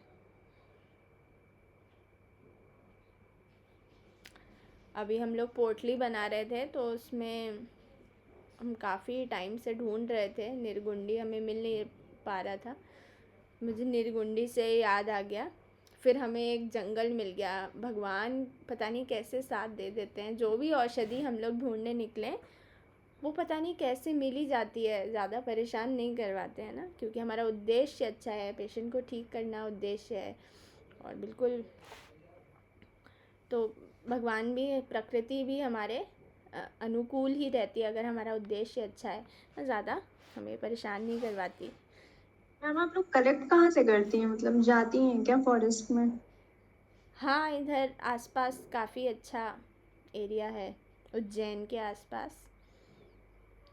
S1: अभी हम लोग पोटली बना रहे थे तो उसमें हम काफ़ी टाइम से ढूंढ रहे थे, निर्गुंडी हमें मिल नहीं पा रहा था। मुझे निर्गुंडी से याद आ गया, फिर हमें एक जंगल मिल गया। भगवान पता नहीं कैसे साथ दे देते हैं, जो भी औषधि हम लोग ढूंढने निकले वो पता नहीं कैसे मिल ही जाती है। ज़्यादा परेशान नहीं करवाते हैं ना, क्योंकि हमारा उद्देश्य अच्छा है, पेशेंट को ठीक करना उद्देश्य है। और बिल्कुल, तो भगवान भी, प्रकृति भी हमारे अनुकूल ही रहती है अगर हमारा उद्देश्य अच्छा है, ना ज़्यादा हमें परेशान नहीं करवाती।
S4: मैम आप लोग कलेक्ट कहाँ से करती हैं, मतलब जाती हैं क्या फॉरेस्ट में?
S1: हाँ, इधर आसपास काफ़ी अच्छा एरिया है, उज्जैन के आसपास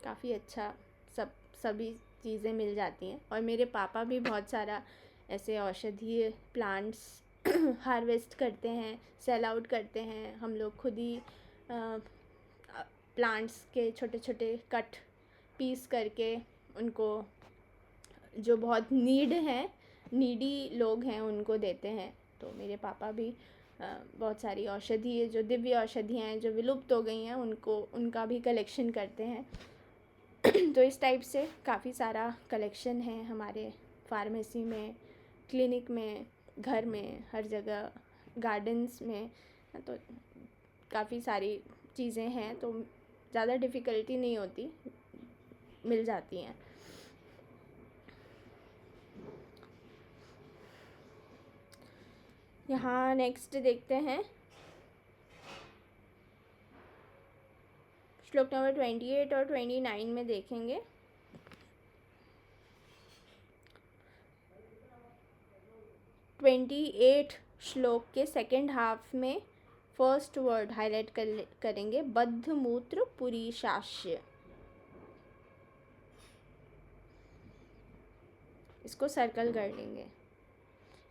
S1: काफ़ी अच्छा सभी चीज़ें मिल जाती हैं। और मेरे पापा भी बहुत सारा ऐसे औषधीय प्लांट्स हार्वेस्ट करते हैं, सेल आउट करते हैं। हम लोग खुद ही प्लांट्स के छोटे छोटे कट पीस करके उनको, जो बहुत नीडी लोग हैं उनको देते हैं। तो मेरे पापा भी बहुत सारी औषधि, जो दिव्य औषधियाँ हैं जो विलुप्त हो गई हैं, उनका भी कलेक्शन करते हैं। तो इस टाइप से काफ़ी सारा कलेक्शन है हमारे फार्मेसी में, क्लिनिक में, घर में, हर जगह, गार्डन्स में। तो काफ़ी सारी चीज़ें हैं, तो ज़्यादा डिफ़िकल्टी नहीं होती, मिल जाती हैं। यहाँ नेक्स्ट देखते हैं श्लोक नंबर 28 और 29 में देखेंगे। श्लोक के सेकेंड हाफ में फर्स्ट वर्ड हाईलाइट करेंगे, बद्ध मूत्र पुरीशास्य। इसको सर्कल कर लेंगे।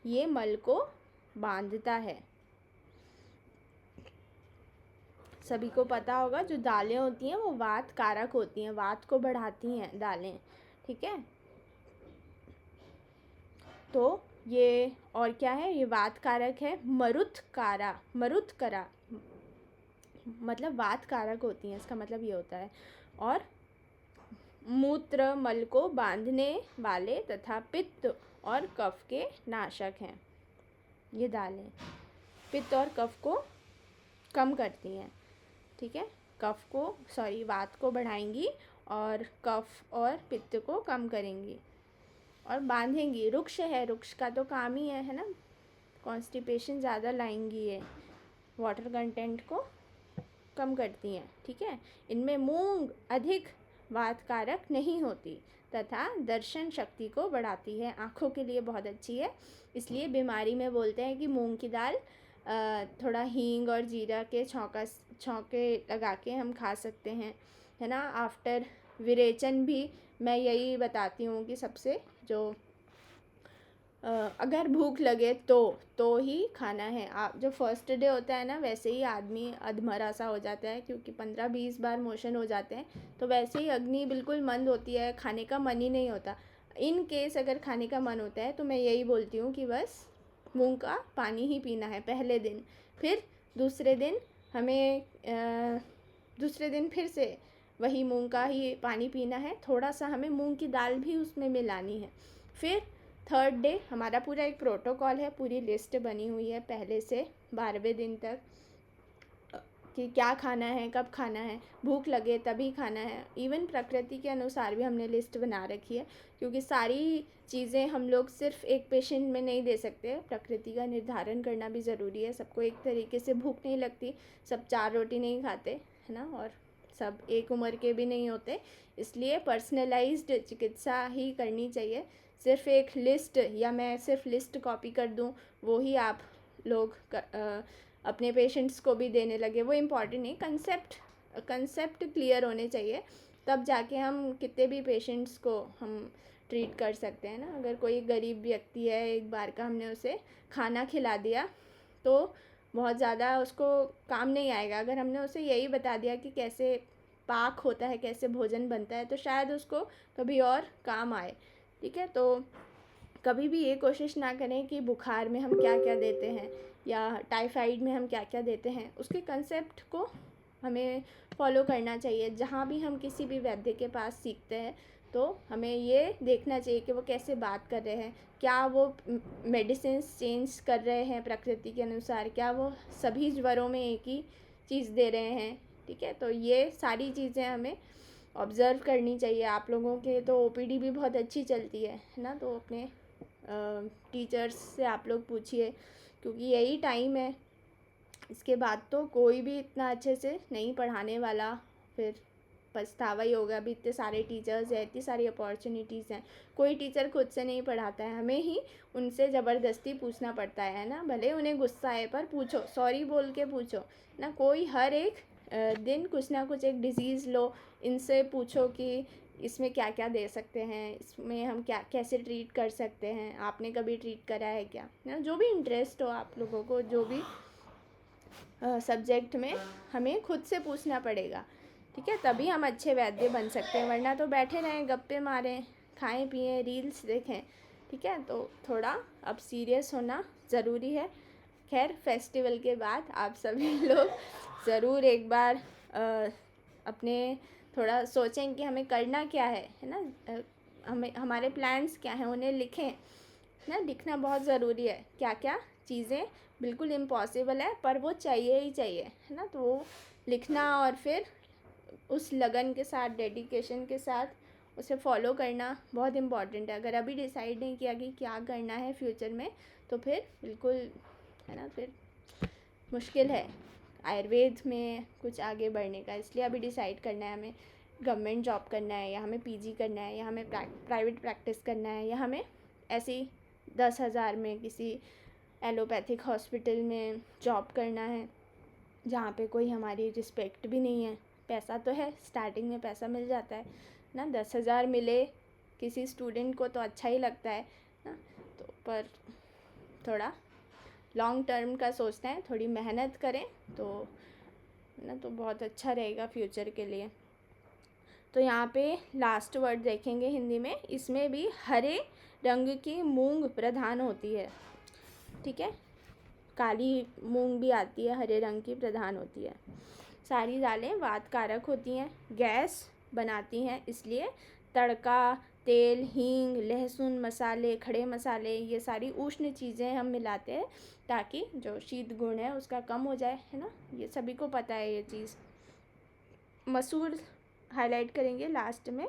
S1: ये मल को बांधता है। सभी को पता होगा जो दालें होती हैं वो वात कारक होती हैं, वात को बढ़ाती हैं दालें। ठीक है, तो ये और क्या है, ये वात कारक है। मरुत्कारा मतलब वात कारक होती हैं, इसका मतलब ये होता है। और मूत्र मल को बांधने वाले तथा पित्त और कफ के नाशक हैं। ये दालें पित्त और कफ को कम करती हैं। ठीक है, वात को बढ़ाएंगी और कफ और पित्त को कम करेंगी और बांधेंगी। रुक्ष है, रुक्ष का तो काम ही है ना, कॉन्स्टिपेशन ज़्यादा लाएंगी ये, वाटर कंटेंट को कम करती हैं। ठीक है, इनमें मूंग अधिक वात कारक नहीं होती तथा दर्शन शक्ति को बढ़ाती है, आँखों के लिए बहुत अच्छी है। इसलिए बीमारी में बोलते हैं कि मूंग की दाल थोड़ा हींग और जीरा के छौंके लगा के हम खा सकते हैं, है ना। आफ्टर विरेचन भी मैं यही बताती हूँ कि सबसे जो अगर भूख लगे तो ही खाना है। आप जो फर्स्ट डे होता है ना, वैसे ही आदमी अधमरा सा हो जाता है, क्योंकि 15-20 बार मोशन हो जाते हैं, तो वैसे ही अग्नि बिल्कुल मंद होती है, खाने का मन ही नहीं होता। इन केस अगर खाने का मन होता है तो मैं यही बोलती हूँ कि बस मूंग का पानी ही पीना है पहले दिन, फिर दूसरे दिन फिर से वही मूंग का ही पानी पीना है। थोड़ा सा हमें मूंग की दाल भी उसमें मिलानी है। फिर थर्ड डे हमारा पूरा एक प्रोटोकॉल है, पूरी लिस्ट बनी हुई है पहले से 12वें दिन तक कि क्या खाना है, कब खाना है, भूख लगे तभी खाना है। इवन प्रकृति के अनुसार भी हमने लिस्ट बना रखी है, क्योंकि सारी चीज़ें हम लोग सिर्फ एक पेशेंट में नहीं दे सकते। प्रकृति का निर्धारण करना भी ज़रूरी है। सबको एक तरीके से भूख नहीं लगती, सब 4 रोटी नहीं खाते, है ना, और सब एक उम्र के भी नहीं होते। इसलिए पर्सनलाइज्ड चिकित्सा ही करनी चाहिए। सिर्फ एक लिस्ट या मैं सिर्फ लिस्ट कॉपी कर दूँ वो ही आप लोग अपने पेशेंट्स को भी देने लगे, वो इम्पॉर्टेंट नहीं। कंसेप्ट क्लियर होने चाहिए, तब जाके हम कितने भी पेशेंट्स को हम ट्रीट कर सकते हैं ना। अगर कोई गरीब व्यक्ति है, एक बार का हमने उसे खाना खिला दिया तो बहुत ज़्यादा उसको काम नहीं आएगा। अगर हमने उसे यही बता दिया कि कैसे पाक होता है, कैसे भोजन बनता है, तो शायद उसको कभी और काम आए। ठीक है, तो कभी भी ये कोशिश ना करें कि बुखार में हम क्या क्या देते हैं या टाइफाइड में हम क्या क्या देते हैं, उसके कंसेप्ट को हमें फॉलो करना चाहिए। जहाँ भी हम किसी भी वैद्य के पास सीखते हैं तो हमें ये देखना चाहिए कि वो कैसे बात कर रहे हैं, क्या वो मेडिसिन चेंज कर रहे हैं प्रकृति के अनुसार, क्या वो सभी ज्वरों में एक ही चीज़ दे रहे हैं। ठीक है, तो ये सारी चीज़ें हमें ऑब्ज़र्व करनी चाहिए। आप लोगों के तो ओपीडी भी बहुत अच्छी चलती है ना, तो अपने टीचर्स से आप लोग पूछिए, क्योंकि यही टाइम है। इसके बाद तो कोई भी इतना अच्छे से नहीं पढ़ाने वाला, फिर पछतावा ही होगा। अभी इतने सारे टीचर्स हैं, इतनी सारी अपॉर्चुनिटीज़ हैं, कोई टीचर खुद से नहीं पढ़ाता है, हमें ही उनसे ज़बरदस्ती पूछना पड़ता है ना। भले उन्हें गुस्सा आए पर पूछो, सॉरी बोल के पूछो ना। कोई हर एक दिन कुछ ना कुछ एक डिज़ीज़ लो, इनसे पूछो कि इसमें क्या क्या दे सकते हैं, इसमें हम क्या कैसे ट्रीट कर सकते हैं, आपने कभी ट्रीट करा है क्या, ना। जो भी इंटरेस्ट हो आप लोगों को, जो भी सब्जेक्ट में, हमें खुद से पूछना पड़ेगा। ठीक है, तभी हम अच्छे वैद्य बन सकते हैं, वरना तो बैठे रहें, गप्पे मारें, खाएं पिएं, रील्स देखें। ठीक है, तो थोड़ा अब सीरियस होना ज़रूरी है। खैर, फेस्टिवल के बाद आप सभी लोग ज़रूर एक बार अपने थोड़ा सोचें कि हमें करना क्या है ना। हमें हमारे प्लान्स क्या हैं उन्हें लिखें ना। लिखना बहुत ज़रूरी है, क्या क्या चीज़ें बिल्कुल इम्पॉसिबल है पर वो चाहिए ही चाहिए, है ना। तो वो लिखना और फिर उस लगन के साथ, डेडिकेशन के साथ उसे फॉलो करना बहुत इम्पॉर्टेंट है। अगर अभी डिसाइड नहीं किया कि क्या करना है फ्यूचर में, तो फिर बिल्कुल, है ना, फिर मुश्किल है आयुर्वेद में कुछ आगे बढ़ने का। इसलिए अभी डिसाइड करना है हमें गवर्नमेंट जॉब करना है, या हमें पीजी करना है, या हमें प्राइवेट प्रैक्टिस करना है, या हमें ऐसी 10,000 में किसी एलोपैथिक हॉस्पिटल में जॉब करना है जहाँ पे कोई हमारी रिस्पेक्ट भी नहीं है। पैसा तो है, स्टार्टिंग में पैसा मिल जाता है ना, 10,000 मिले किसी स्टूडेंट को तो अच्छा ही लगता है ना। तो पर थोड़ा लॉन्ग टर्म का सोचना है, थोड़ी मेहनत करें तो ना, तो बहुत अच्छा रहेगा फ्यूचर के लिए। तो यहाँ पे लास्ट वर्ड देखेंगे हिंदी में, इसमें भी हरे रंग की मूंग प्रधान होती है। ठीक है, काली मूंग भी आती है, हरे रंग की प्रधान होती है। सारी दालें वात कारक होती हैं, गैस बनाती हैं, इसलिए तड़का, तेल, हींग, लहसुन, मसाले, खड़े मसाले, ये सारी उष्ण चीज़ें हम मिलाते हैं ताकि जो शीत गुण है उसका कम हो जाए, है ना। ये सभी को पता है ये चीज़। मसूर हाईलाइट करेंगे लास्ट में।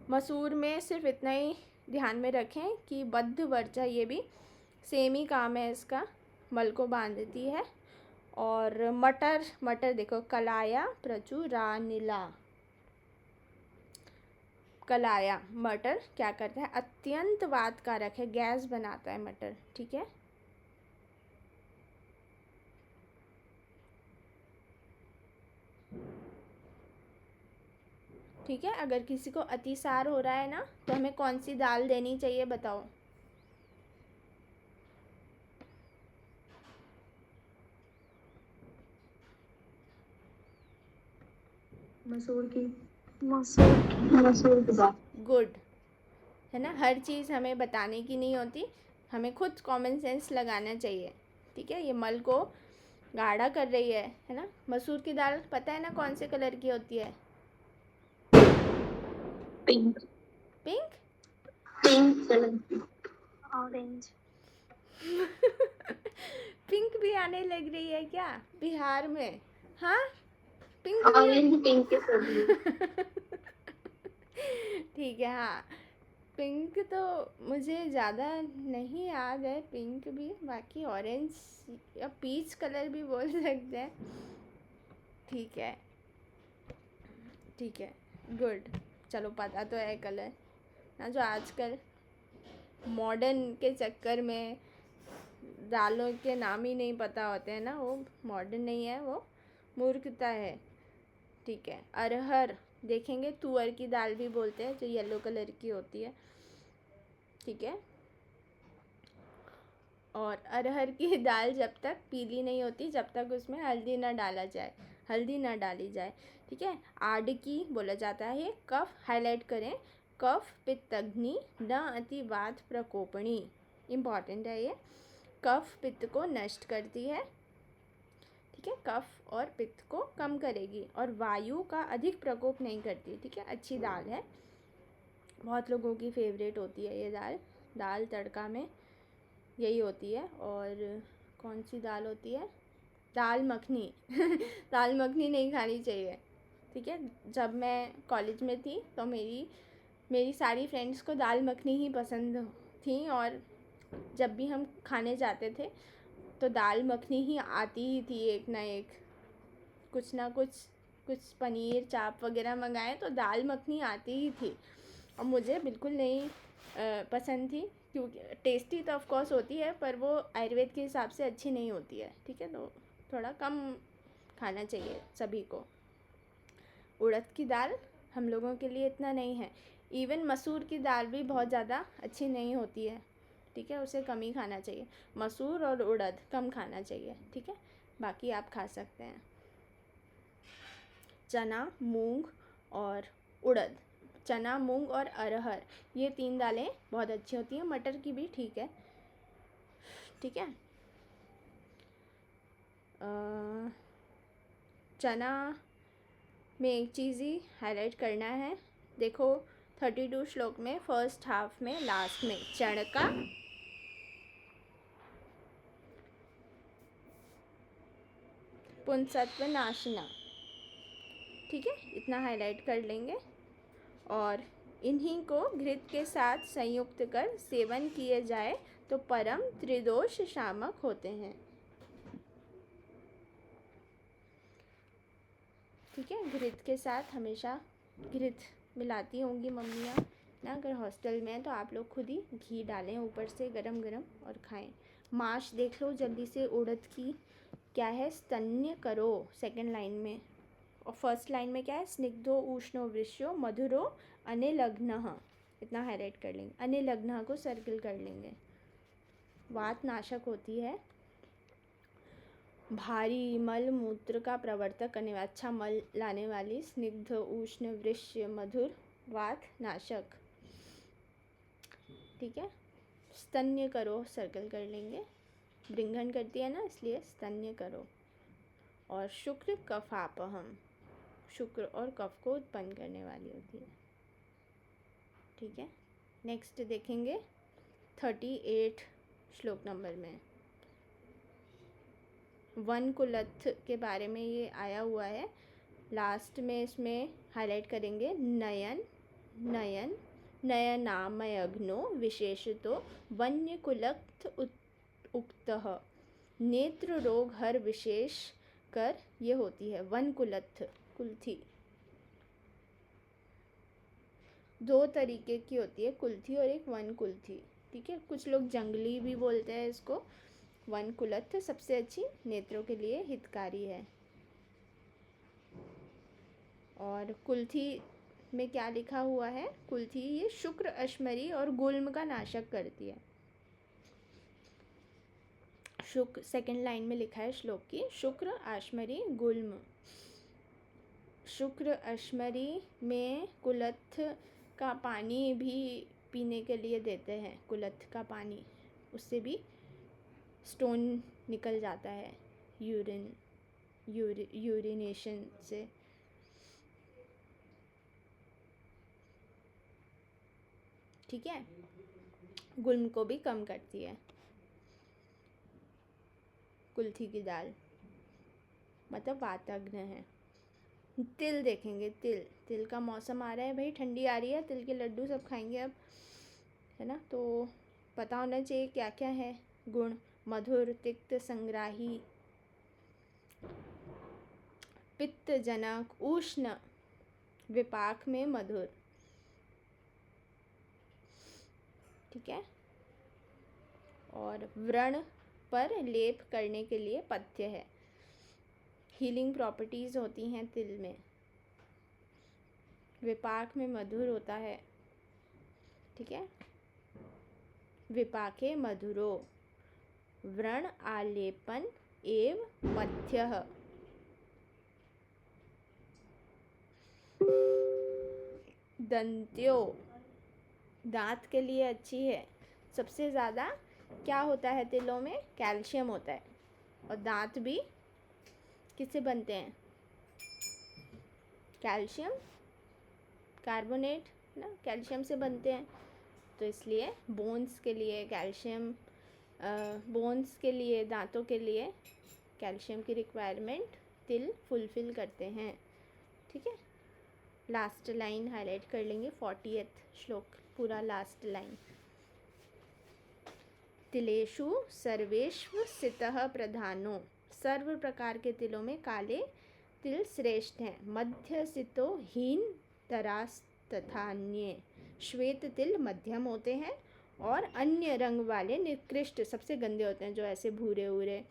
S1: मसूर में सिर्फ इतना ही ध्यान में रखें कि बद्ध वर्चा, ये भी सेम ही काम है इसका, मल को बांधती है। और मटर देखो, कलाया प्रचुरानिला, कलाया मटर क्या करता है, अत्यंत वात कारक है, गैस बनाता है मटर। ठीक है, ठीक है। अगर किसी को अतिसार हो रहा है ना, तो हमें कौन सी दाल देनी चाहिए बताओ।
S4: मसूर की
S3: मसूर की दाल।
S1: गुड, है ना। हर चीज़ हमें बताने की नहीं होती, हमें खुद कॉमन सेंस लगाना चाहिए। ठीक है, ये मल को गाढ़ा कर रही है ना। मसूर की दाल पता है ना कौन से कलर की होती है?
S3: Pink.
S1: Pink
S3: pink colour
S4: orange.
S1: Pink भी आने लग रही है क्या बिहार में? हाँ, पिंक भी
S3: ऑरेंज पिंक के सभी।
S1: ठीक है। हाँ, पिंक तो मुझे ज़्यादा नहीं याद है, पिंक भी, बाकी ऑरेंज या पीच कलर भी बोल सकते हैं। ठीक है, ठीक है, गुड। चलो, पता तो है कलर ना, जो आजकल मॉडर्न के चक्कर में दालों के नाम ही नहीं पता होते हैं ना, वो मॉडर्न नहीं है, वो मूर्खता है। ठीक है, अरहर देखेंगे, तुअर की दाल भी बोलते हैं, जो येलो कलर की होती है। ठीक है, और अरहर की दाल जब तक पीली नहीं होती, जब तक उसमें हल्दी ना डाला जाए, हल्दी ना डाली जाए। ठीक है, आड़ की बोला जाता है ये, कफ हाईलाइट करें, कफ पित्तग्नि न अति वात प्रकोपणी, इम्पॉर्टेंट है ये, कफ पित्त को नष्ट करती है। ठीक है, कफ और पित्त को कम करेगी और वायु का अधिक प्रकोप नहीं करती। ठीक है, अच्छी दाल है, बहुत लोगों की फेवरेट होती है ये दाल, दाल तड़का में यही होती है। और कौन सी दाल होती है? दाल मखनी दाल मखनी नहीं खानी चाहिए। ठीक है, जब मैं कॉलेज में थी तो मेरी सारी फ्रेंड्स को दाल मखनी ही पसंद थी, और जब भी हम खाने जाते थे तो दाल मखनी ही आती ही थी, एक ना एक, कुछ ना कुछ पनीर चाप वगैरह मंगाए तो दाल मखनी आती ही थी, और मुझे बिल्कुल नहीं पसंद थी, क्योंकि टेस्टी तो ऑफ कोर्स होती है, पर वो आयुर्वेद के हिसाब से अच्छी नहीं होती है। ठीक है, तो थोड़ा कम खाना चाहिए सभी को। उड़द की दाल हम लोगों के लिए इतना नहीं है, इवन मसूर की दाल भी बहुत ज़्यादा अच्छी नहीं होती है। ठीक है, उसे कम ही खाना चाहिए, मसूर और उड़द कम खाना चाहिए। ठीक है, बाकी आप खा सकते हैं। चना, मूंग और उड़द, चना, मूंग और अरहर, ये 3 दालें बहुत अच्छी होती हैं, मटर की भी ठीक है। ठीक है, चना में एक चीज़ ही हाईलाइट करना है, देखो 32 श्लोक में फर्स्ट हाफ में लास्ट में चणका, पुंसत्व नाशिना। ठीक है, इतना हाईलाइट कर लेंगे, और इन्हीं को घृत के साथ संयुक्त कर सेवन किए जाए तो परम त्रिदोष शामक होते हैं। ठीक है, घृत के साथ हमेशा घृत मिलाती होंगी मम्मियाँ ना, अगर हॉस्टल में है तो आप लोग खुद ही घी डालें ऊपर से गरम गरम और खाएं। माश देख लो जल्दी से, उड़द की क्या है? स्तन्य करो, सेकंड लाइन में, और फर्स्ट लाइन में क्या है? स्निग्धो उष्णो वृष्यो मधुरो अनिलग्नः, इतना हाईलाइट कर लेंगे, अनिलग्नः को सर्किल कर लेंगे। वात नाशक होती है, भारी मल मूत्र का प्रवर्तक करने वाला, अच्छा मल लाने वाली, स्निग्ध उष्ण वृष्य मधुर, वात नाशक। ठीक है, स्तन्य करो सर्कल कर लेंगे, ब्रिंघन करती है ना, इसलिए स्तन्य करो। और शुक्र कफापहम, शुक्र और कफ को उत्पन्न करने वाली होती है। ठीक है, नेक्स्ट देखेंगे 38 श्लोक नंबर में, वन कुलथ के बारे में ये आया हुआ है, लास्ट में इसमें हाईलाइट करेंगे, नयन नयन नयनामयघ्नो विशेषतो वन्य कुलथ उक्तः, नेत्र रोग हर विशेष कर ये होती है वन कुलथ, कुल्थी। 2 तरीके की होती है, कुल्थी और एक वन कुल्थी। ठीक है, कुछ लोग जंगली भी बोलते हैं इसको। वन कुलथ सबसे अच्छी, नेत्रों के लिए हितकारी है। और कुल्थी में क्या लिखा हुआ है? कुल्थी ये शुक्र, अश्मरी और गुल्म का नाशक करती है। शुक्र, सेकंड लाइन में लिखा है श्लोक की, शुक्र, अश्मरी, गुल्म। शुक्र अश्मरी में कुलथ का पानी भी पीने के लिए देते हैं, कुलथ का पानी, उससे भी स्टोन निकल जाता है, यूरिनेशन से। ठीक है, गुल्म को भी कम करती है। कुल्थी की दाल मतलब वाताग्न है। तिल देखेंगे, तिल, तिल का मौसम आ रहा है भाई, ठंडी आ रही है, तिल के लड्डू सब खाएंगे अब, है ना। तो पता होना चाहिए क्या क्या है गुण। मधुर, तिक्त, संग्राही, पित्तजनक, उष्ण, विपाक में मधुर, ठीक है। और व्रण पर लेप करने के लिए पथ्य है। हीलिंग प्रॉपर्टीज होती हैं तिल में। विपाक में मधुर होता है, ठीक है। विपाके मधुरो, व्रण आलेपन एव पथ्यः। दंत्यो, दांत के लिए अच्छी है। सबसे ज़्यादा क्या होता है तिलों में? कैल्शियम होता है। और दांत भी किससे बनते हैं? कैल्शियम कार्बोनेट ना, कैल्शियम से बनते हैं। तो इसलिए बोन्स के लिए कैल्शियम, बोन्स के लिए, दांतों के लिए कैल्शियम की रिक्वायरमेंट तिल फुलफिल करते हैं, ठीक है। लास्ट लाइन हाईलाइट कर लेंगे, 40th श्लोक पूरा लास्ट लाइन। तिलेषु सर्वेषु सितः प्रधानो, सर्व प्रकार के तिलों में काले तिल श्रेष्ठ हैं। मध्य सितो हीन तरास तथा अन्य, श्वेत तिल मध्यम होते हैं और अन्य रंग वाले निकृष्ट सबसे गंदे होते हैं, जो ऐसे भूरे भूरे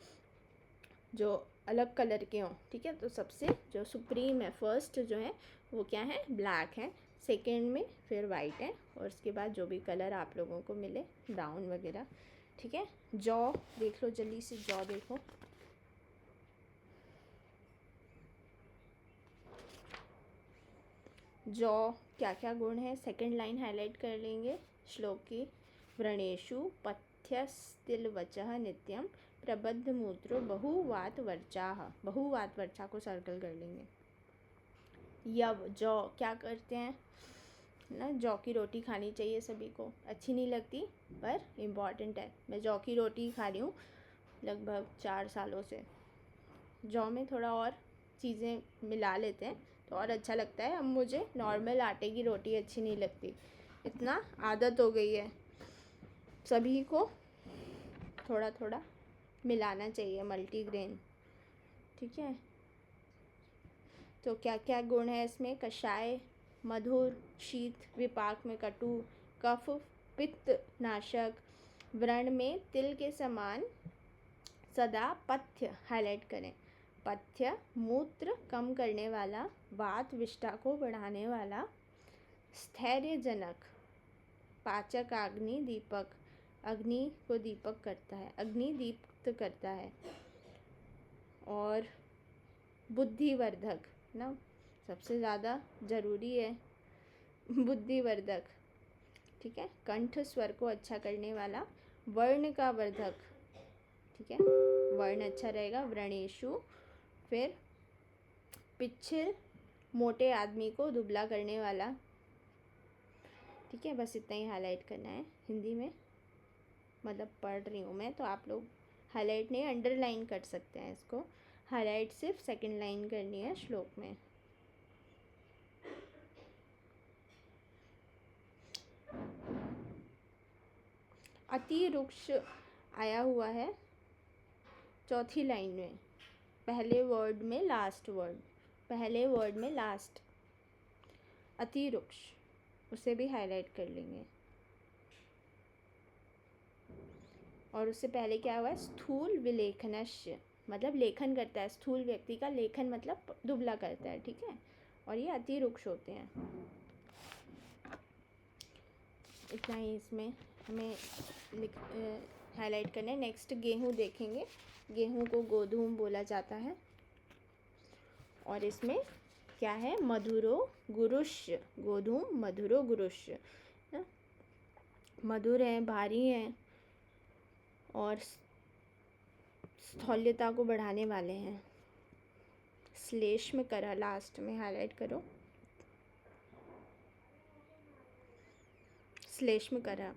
S1: जो अलग कलर के हों, ठीक है। तो सबसे जो सुप्रीम है, फर्स्ट जो है वो क्या है? ब्लैक है, सेकेंड में फिर वाइट है, और उसके बाद जो भी कलर आप लोगों को मिले, ब्राउन वगैरह, ठीक है। जौ देख लो, जल्दी से जौ देखो। जौ क्या क्या गुण है? सेकंड लाइन हाईलाइट कर लेंगे श्लोक की। व्रणेषु पथ्यस्तिलवचः नित्यम प्रबद्ध मूत्रो बहुवात वर्चाः, बहुवात वर्चा को सर्कल कर लेंगे। यव, जौ क्या करते हैं ना, जौ की रोटी खानी चाहिए सभी को। अच्छी नहीं लगती पर इम्पॉर्टेंट है। मैं जौ की रोटी खा रही हूँ लगभग 4 सालों से। जौ में थोड़ा और चीज़ें मिला लेते हैं तो और अच्छा लगता है। अब मुझे नॉर्मल आटे की रोटी अच्छी नहीं लगती, इतना आदत हो गई है। सभी को थोड़ा थोड़ा मिलाना चाहिए, मल्टीग्रेन, ठीक है। तो क्या क्या गुण है इसमें? कषाय मधुर, शीत, विपाक में कटु, कफ पित्त नाशक, व्रण में तिल के समान सदा पथ्य हाईलाइट करें। पथ्य मूत्र कम करने वाला, वात विष्ठा को बढ़ाने वाला, स्थैर्यजनक, पाचक अग्नि दीपक, अग्नि को दीपक करता है, अग्नि दीप्त करता है, और बुद्धिवर्धक ना, सबसे ज़्यादा ज़रूरी है बुद्धिवर्धक, ठीक है। कंठ स्वर को अच्छा करने वाला, वर्ण का वर्धक, ठीक है, वर्ण अच्छा रहेगा। व्रणेषु, फिर पिच्छिल, मोटे आदमी को दुबला करने वाला, ठीक है। बस इतना ही हाईलाइट करना है हिंदी में, मतलब पढ़ रही हूँ मैं, तो आप लोग हाईलाइट नहीं अंडरलाइन कर सकते हैं इसको। हाईलाइट सिर्फ सेकंड लाइन करनी है श्लोक में। अति रुक्ष आया हुआ है चौथी लाइन में, पहले वर्ड में लास्ट वर्ड, पहले वर्ड में लास्ट अति रुक्ष, उसे भी हाईलाइट कर लेंगे। और उससे पहले क्या हुआ है? स्थूल विलेखनस्य, मतलब लेखन करता है, स्थूल व्यक्ति का लेखन मतलब दुबला करता है, ठीक है। और ये अति रुक्ष होते हैं। इतना ही इसमें हमें हाईलाइट करना है। नेक्स्ट गेहूँ देखेंगे। गेहूँ को गोधूम बोला जाता है, और इसमें क्या है? मधुरो गुरुष्य, गोधूम मधुरो गुरुष्य, मधुर हैं, भारी हैं और स्थौल्यता को बढ़ाने वाले हैं। श्लेष्म करा लास्ट में हाईलाइट करो। श्लेष्म करा।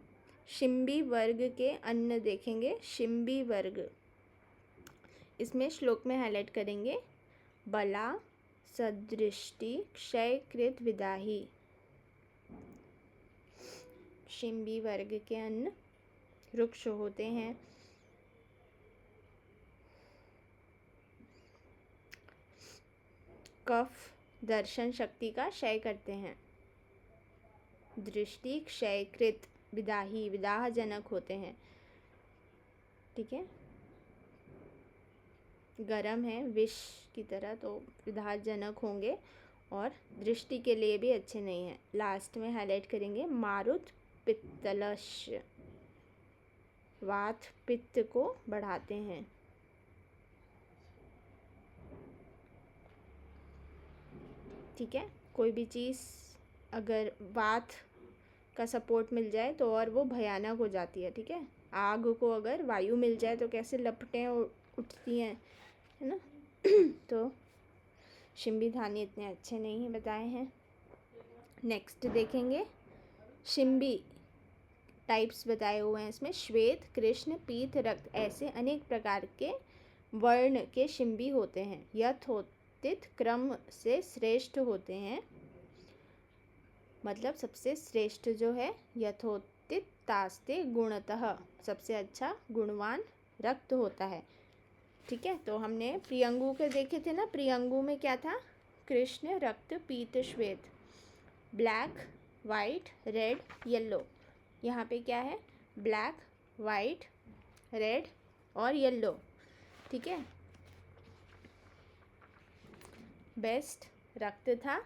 S1: शिंबी वर्ग के अन्न देखेंगे, शिंबी वर्ग, इसमें श्लोक में हाईलाइट करेंगे बला सदृष्टि क्षयकृत विदाही। शिंबी वर्ग के अन्न वृक्ष होते हैं। कफ दर्शन शक्ति का क्षय करते हैं। दृष्टि क्षयकृत विदाही, विदाहजनक होते हैं। ठीक है, गरम है विष की तरह, तो विदाहजनक होंगे और दृष्टि के लिए भी अच्छे नहीं हैं। लास्ट में हाईलाइट करेंगे मारुत पित्तलश, वात पित्त को बढ़ाते हैं। ठीक है, कोई भी चीज़ अगर वात का सपोर्ट मिल जाए तो और वो भयानक हो जाती है। ठीक है, आग को अगर वायु मिल जाए तो कैसे लपटें उठती हैं, है ना। तो शिंबी धान्य इतने अच्छे नहीं बताए हैं। नेक्स्ट देखेंगे शिंबी टाइप्स बताए हुए हैं इसमें। श्वेत, कृष्ण, पीत, रक्त, ऐसे अनेक प्रकार के वर्ण के शिंबी होते हैं। यथोचित क्रम से श्रेष्ठ होते हैं, मतलब सबसे श्रेष्ठ जो है यथोचित तास्ते गुणतः, सबसे अच्छा गुणवान रक्त होता है। ठीक है, तो हमने प्रियंगु के देखे थे ना। प्रियंगु में क्या था? कृष्ण, रक्त, पीत, श्वेत, ब्लैक, वाइट, रेड, येलो। यहाँ पे क्या है? ब्लैक, वाइट, रेड और येलो। ठीक है, बेस्ट रक्त था,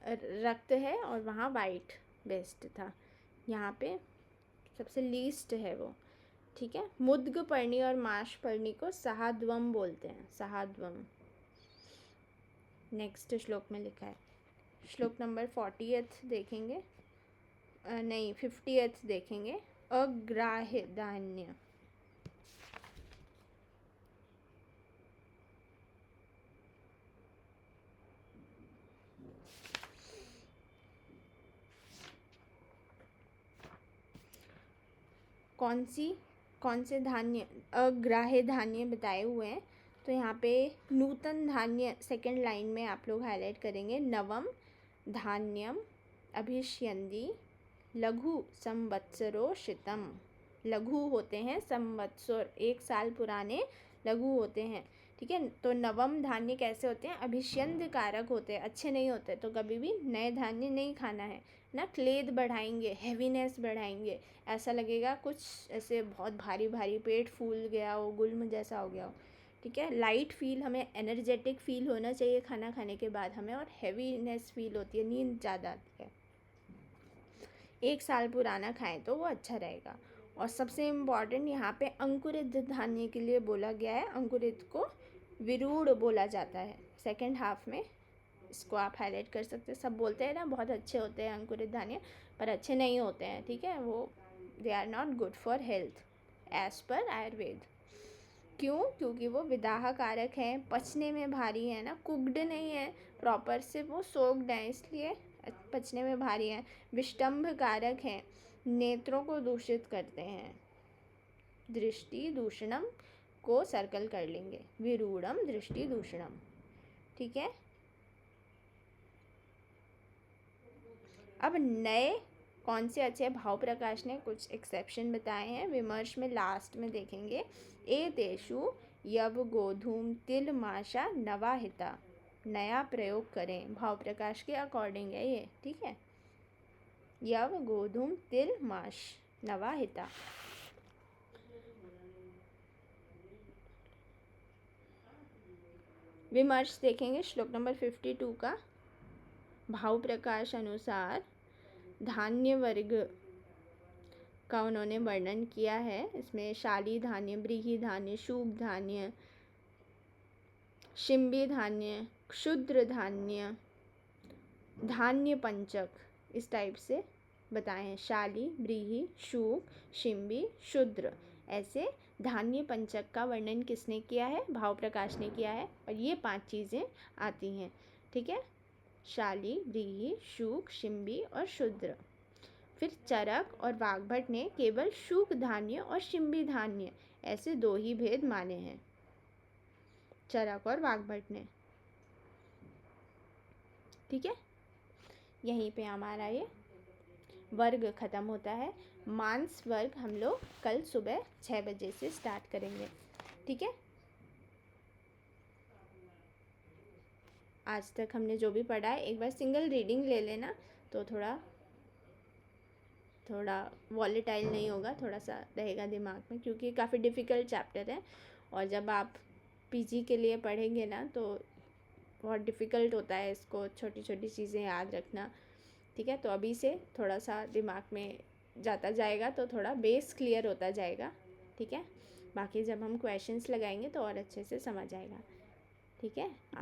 S1: रक्त है, और वहाँ वाइट बेस्ट था। यहाँ पे सबसे लीस्ट है वो। ठीक है, मुद्ग पर्णी और माश पर्णी को सहाद्वम बोलते हैं, सहाद्वम। नेक्स्ट श्लोक में लिखा है, श्लोक नंबर 40th देखेंगे, नहीं 50th देखेंगे। अग्राह्य धान्य, कौन से धान्य अग्राह्य धान्य बताए हुए हैं। तो यहाँ पे नूतन धान्य सेकंड लाइन में आप लोग हाईलाइट करेंगे। नवम धान्यम अभिष्यन्ति लघु संवत्सरोषितम। लघु होते हैं, संवत्सर 1 साल पुराने लघु होते हैं। ठीक है, तो नवम धान्य कैसे होते हैं? अभिष्यन्द कारक होते हैं, अच्छे नहीं होते। तो कभी भी नए धान्य नहीं खाना है ना, क्लेद बढ़ाएंगे, हैवीनेस बढ़ाएंगे, ऐसा लगेगा कुछ ऐसे बहुत भारी भारी, पेट फूल गया हो, गुल्म जैसा हो गया हो। ठीक है, लाइट फील, हमें एनर्जेटिक फील होना चाहिए खाना खाने के बाद हमें, और हैवीनेस फील होती है, नींद ज़्यादा आती है। 1 साल पुराना खाएं तो वो अच्छा रहेगा। और सबसे इम्पॉर्टेंट यहाँ पे अंकुरित धान्य के लिए बोला गया है। अंकुरित को विरूढ़ बोला जाता है सेकेंड हाफ में, इसको आप हाईलाइट कर सकते हैं। सब बोलते हैं ना बहुत अच्छे होते हैं अंकुरित धान्य, पर अच्छे नहीं होते हैं। ठीक है, वो they are not good for health as per Ayurveda. क्यों? क्योंकि वो विदाह कारक हैं, पचने में भारी है ना, कुक्ड नहीं है प्रॉपर से, वो सोक्ड है, इसलिए पचने में भारी है। विष्टंभ कारक हैं, नेत्रों को दूषित करते हैं। दृष्टि दूषणम को सर्कल कर लेंगे, विरूढ़म दृष्टि दूषणम। ठीक है, अब नए कौन से अच्छे भाव प्रकाश ने कुछ एक्सेप्शन बताए हैं, विमर्श में लास्ट में देखेंगे। एतेषु यव गोधूम तिल माशा नवाहिता। नया प्रयोग करें, भाव प्रकाश के अकॉर्डिंग है ये। ठीक है, यव गोधूम तिल माश नवाहिता। विमर्श देखेंगे श्लोक नंबर 52 का। भाव प्रकाश अनुसार धान्य वर्ग का उन्होंने वर्णन किया है। इसमें शाली धान्य, व्रीहि धान्य, शुभ धान्य, शिंबी धान्य, क्षुद्र धान्य, धान्य पंचक, इस टाइप से बताए हैं। शाली, व्रीहि, शुभ, शिंबी, क्षुद्र, ऐसे धान्य पंचक का वर्णन किसने किया है? भाव प्रकाश ने किया है। और ये 5 चीज़ें आती हैं। ठीक है, शाली, व्रीहि, शुक, शिंबी और शूद्र। फिर चरक और वाग्भट ने केवल शुक धान्य और शिंबी धान्य ऐसे 2 ही भेद माने हैं। चरक और वाग्भट ने, ठीक है। यहीं पे हमारा ये वर्ग ख़त्म होता है। मांस वर्ग हम लोग कल सुबह 6 बजे से स्टार्ट करेंगे, ठीक है। आज तक हमने जो भी पढ़ा है एक बार सिंगल रीडिंग ले लेना, तो थोड़ा वॉलेटाइल नहीं होगा, थोड़ा सा रहेगा दिमाग में, क्योंकि काफ़ी डिफ़िकल्ट चैप्टर है। और जब आप पीजी के लिए पढ़ेंगे ना तो बहुत डिफ़िकल्ट होता है इसको छोटी छोटी चीज़ें याद रखना, ठीक है। तो अभी से थोड़ा सा दिमाग में जाता जाएगा तो थोड़ा बेस क्लियर होता जाएगा, ठीक है। बाकी जब हम क्वेश्चंस लगाएंगे तो और अच्छे से समझ आएगा, ठीक है।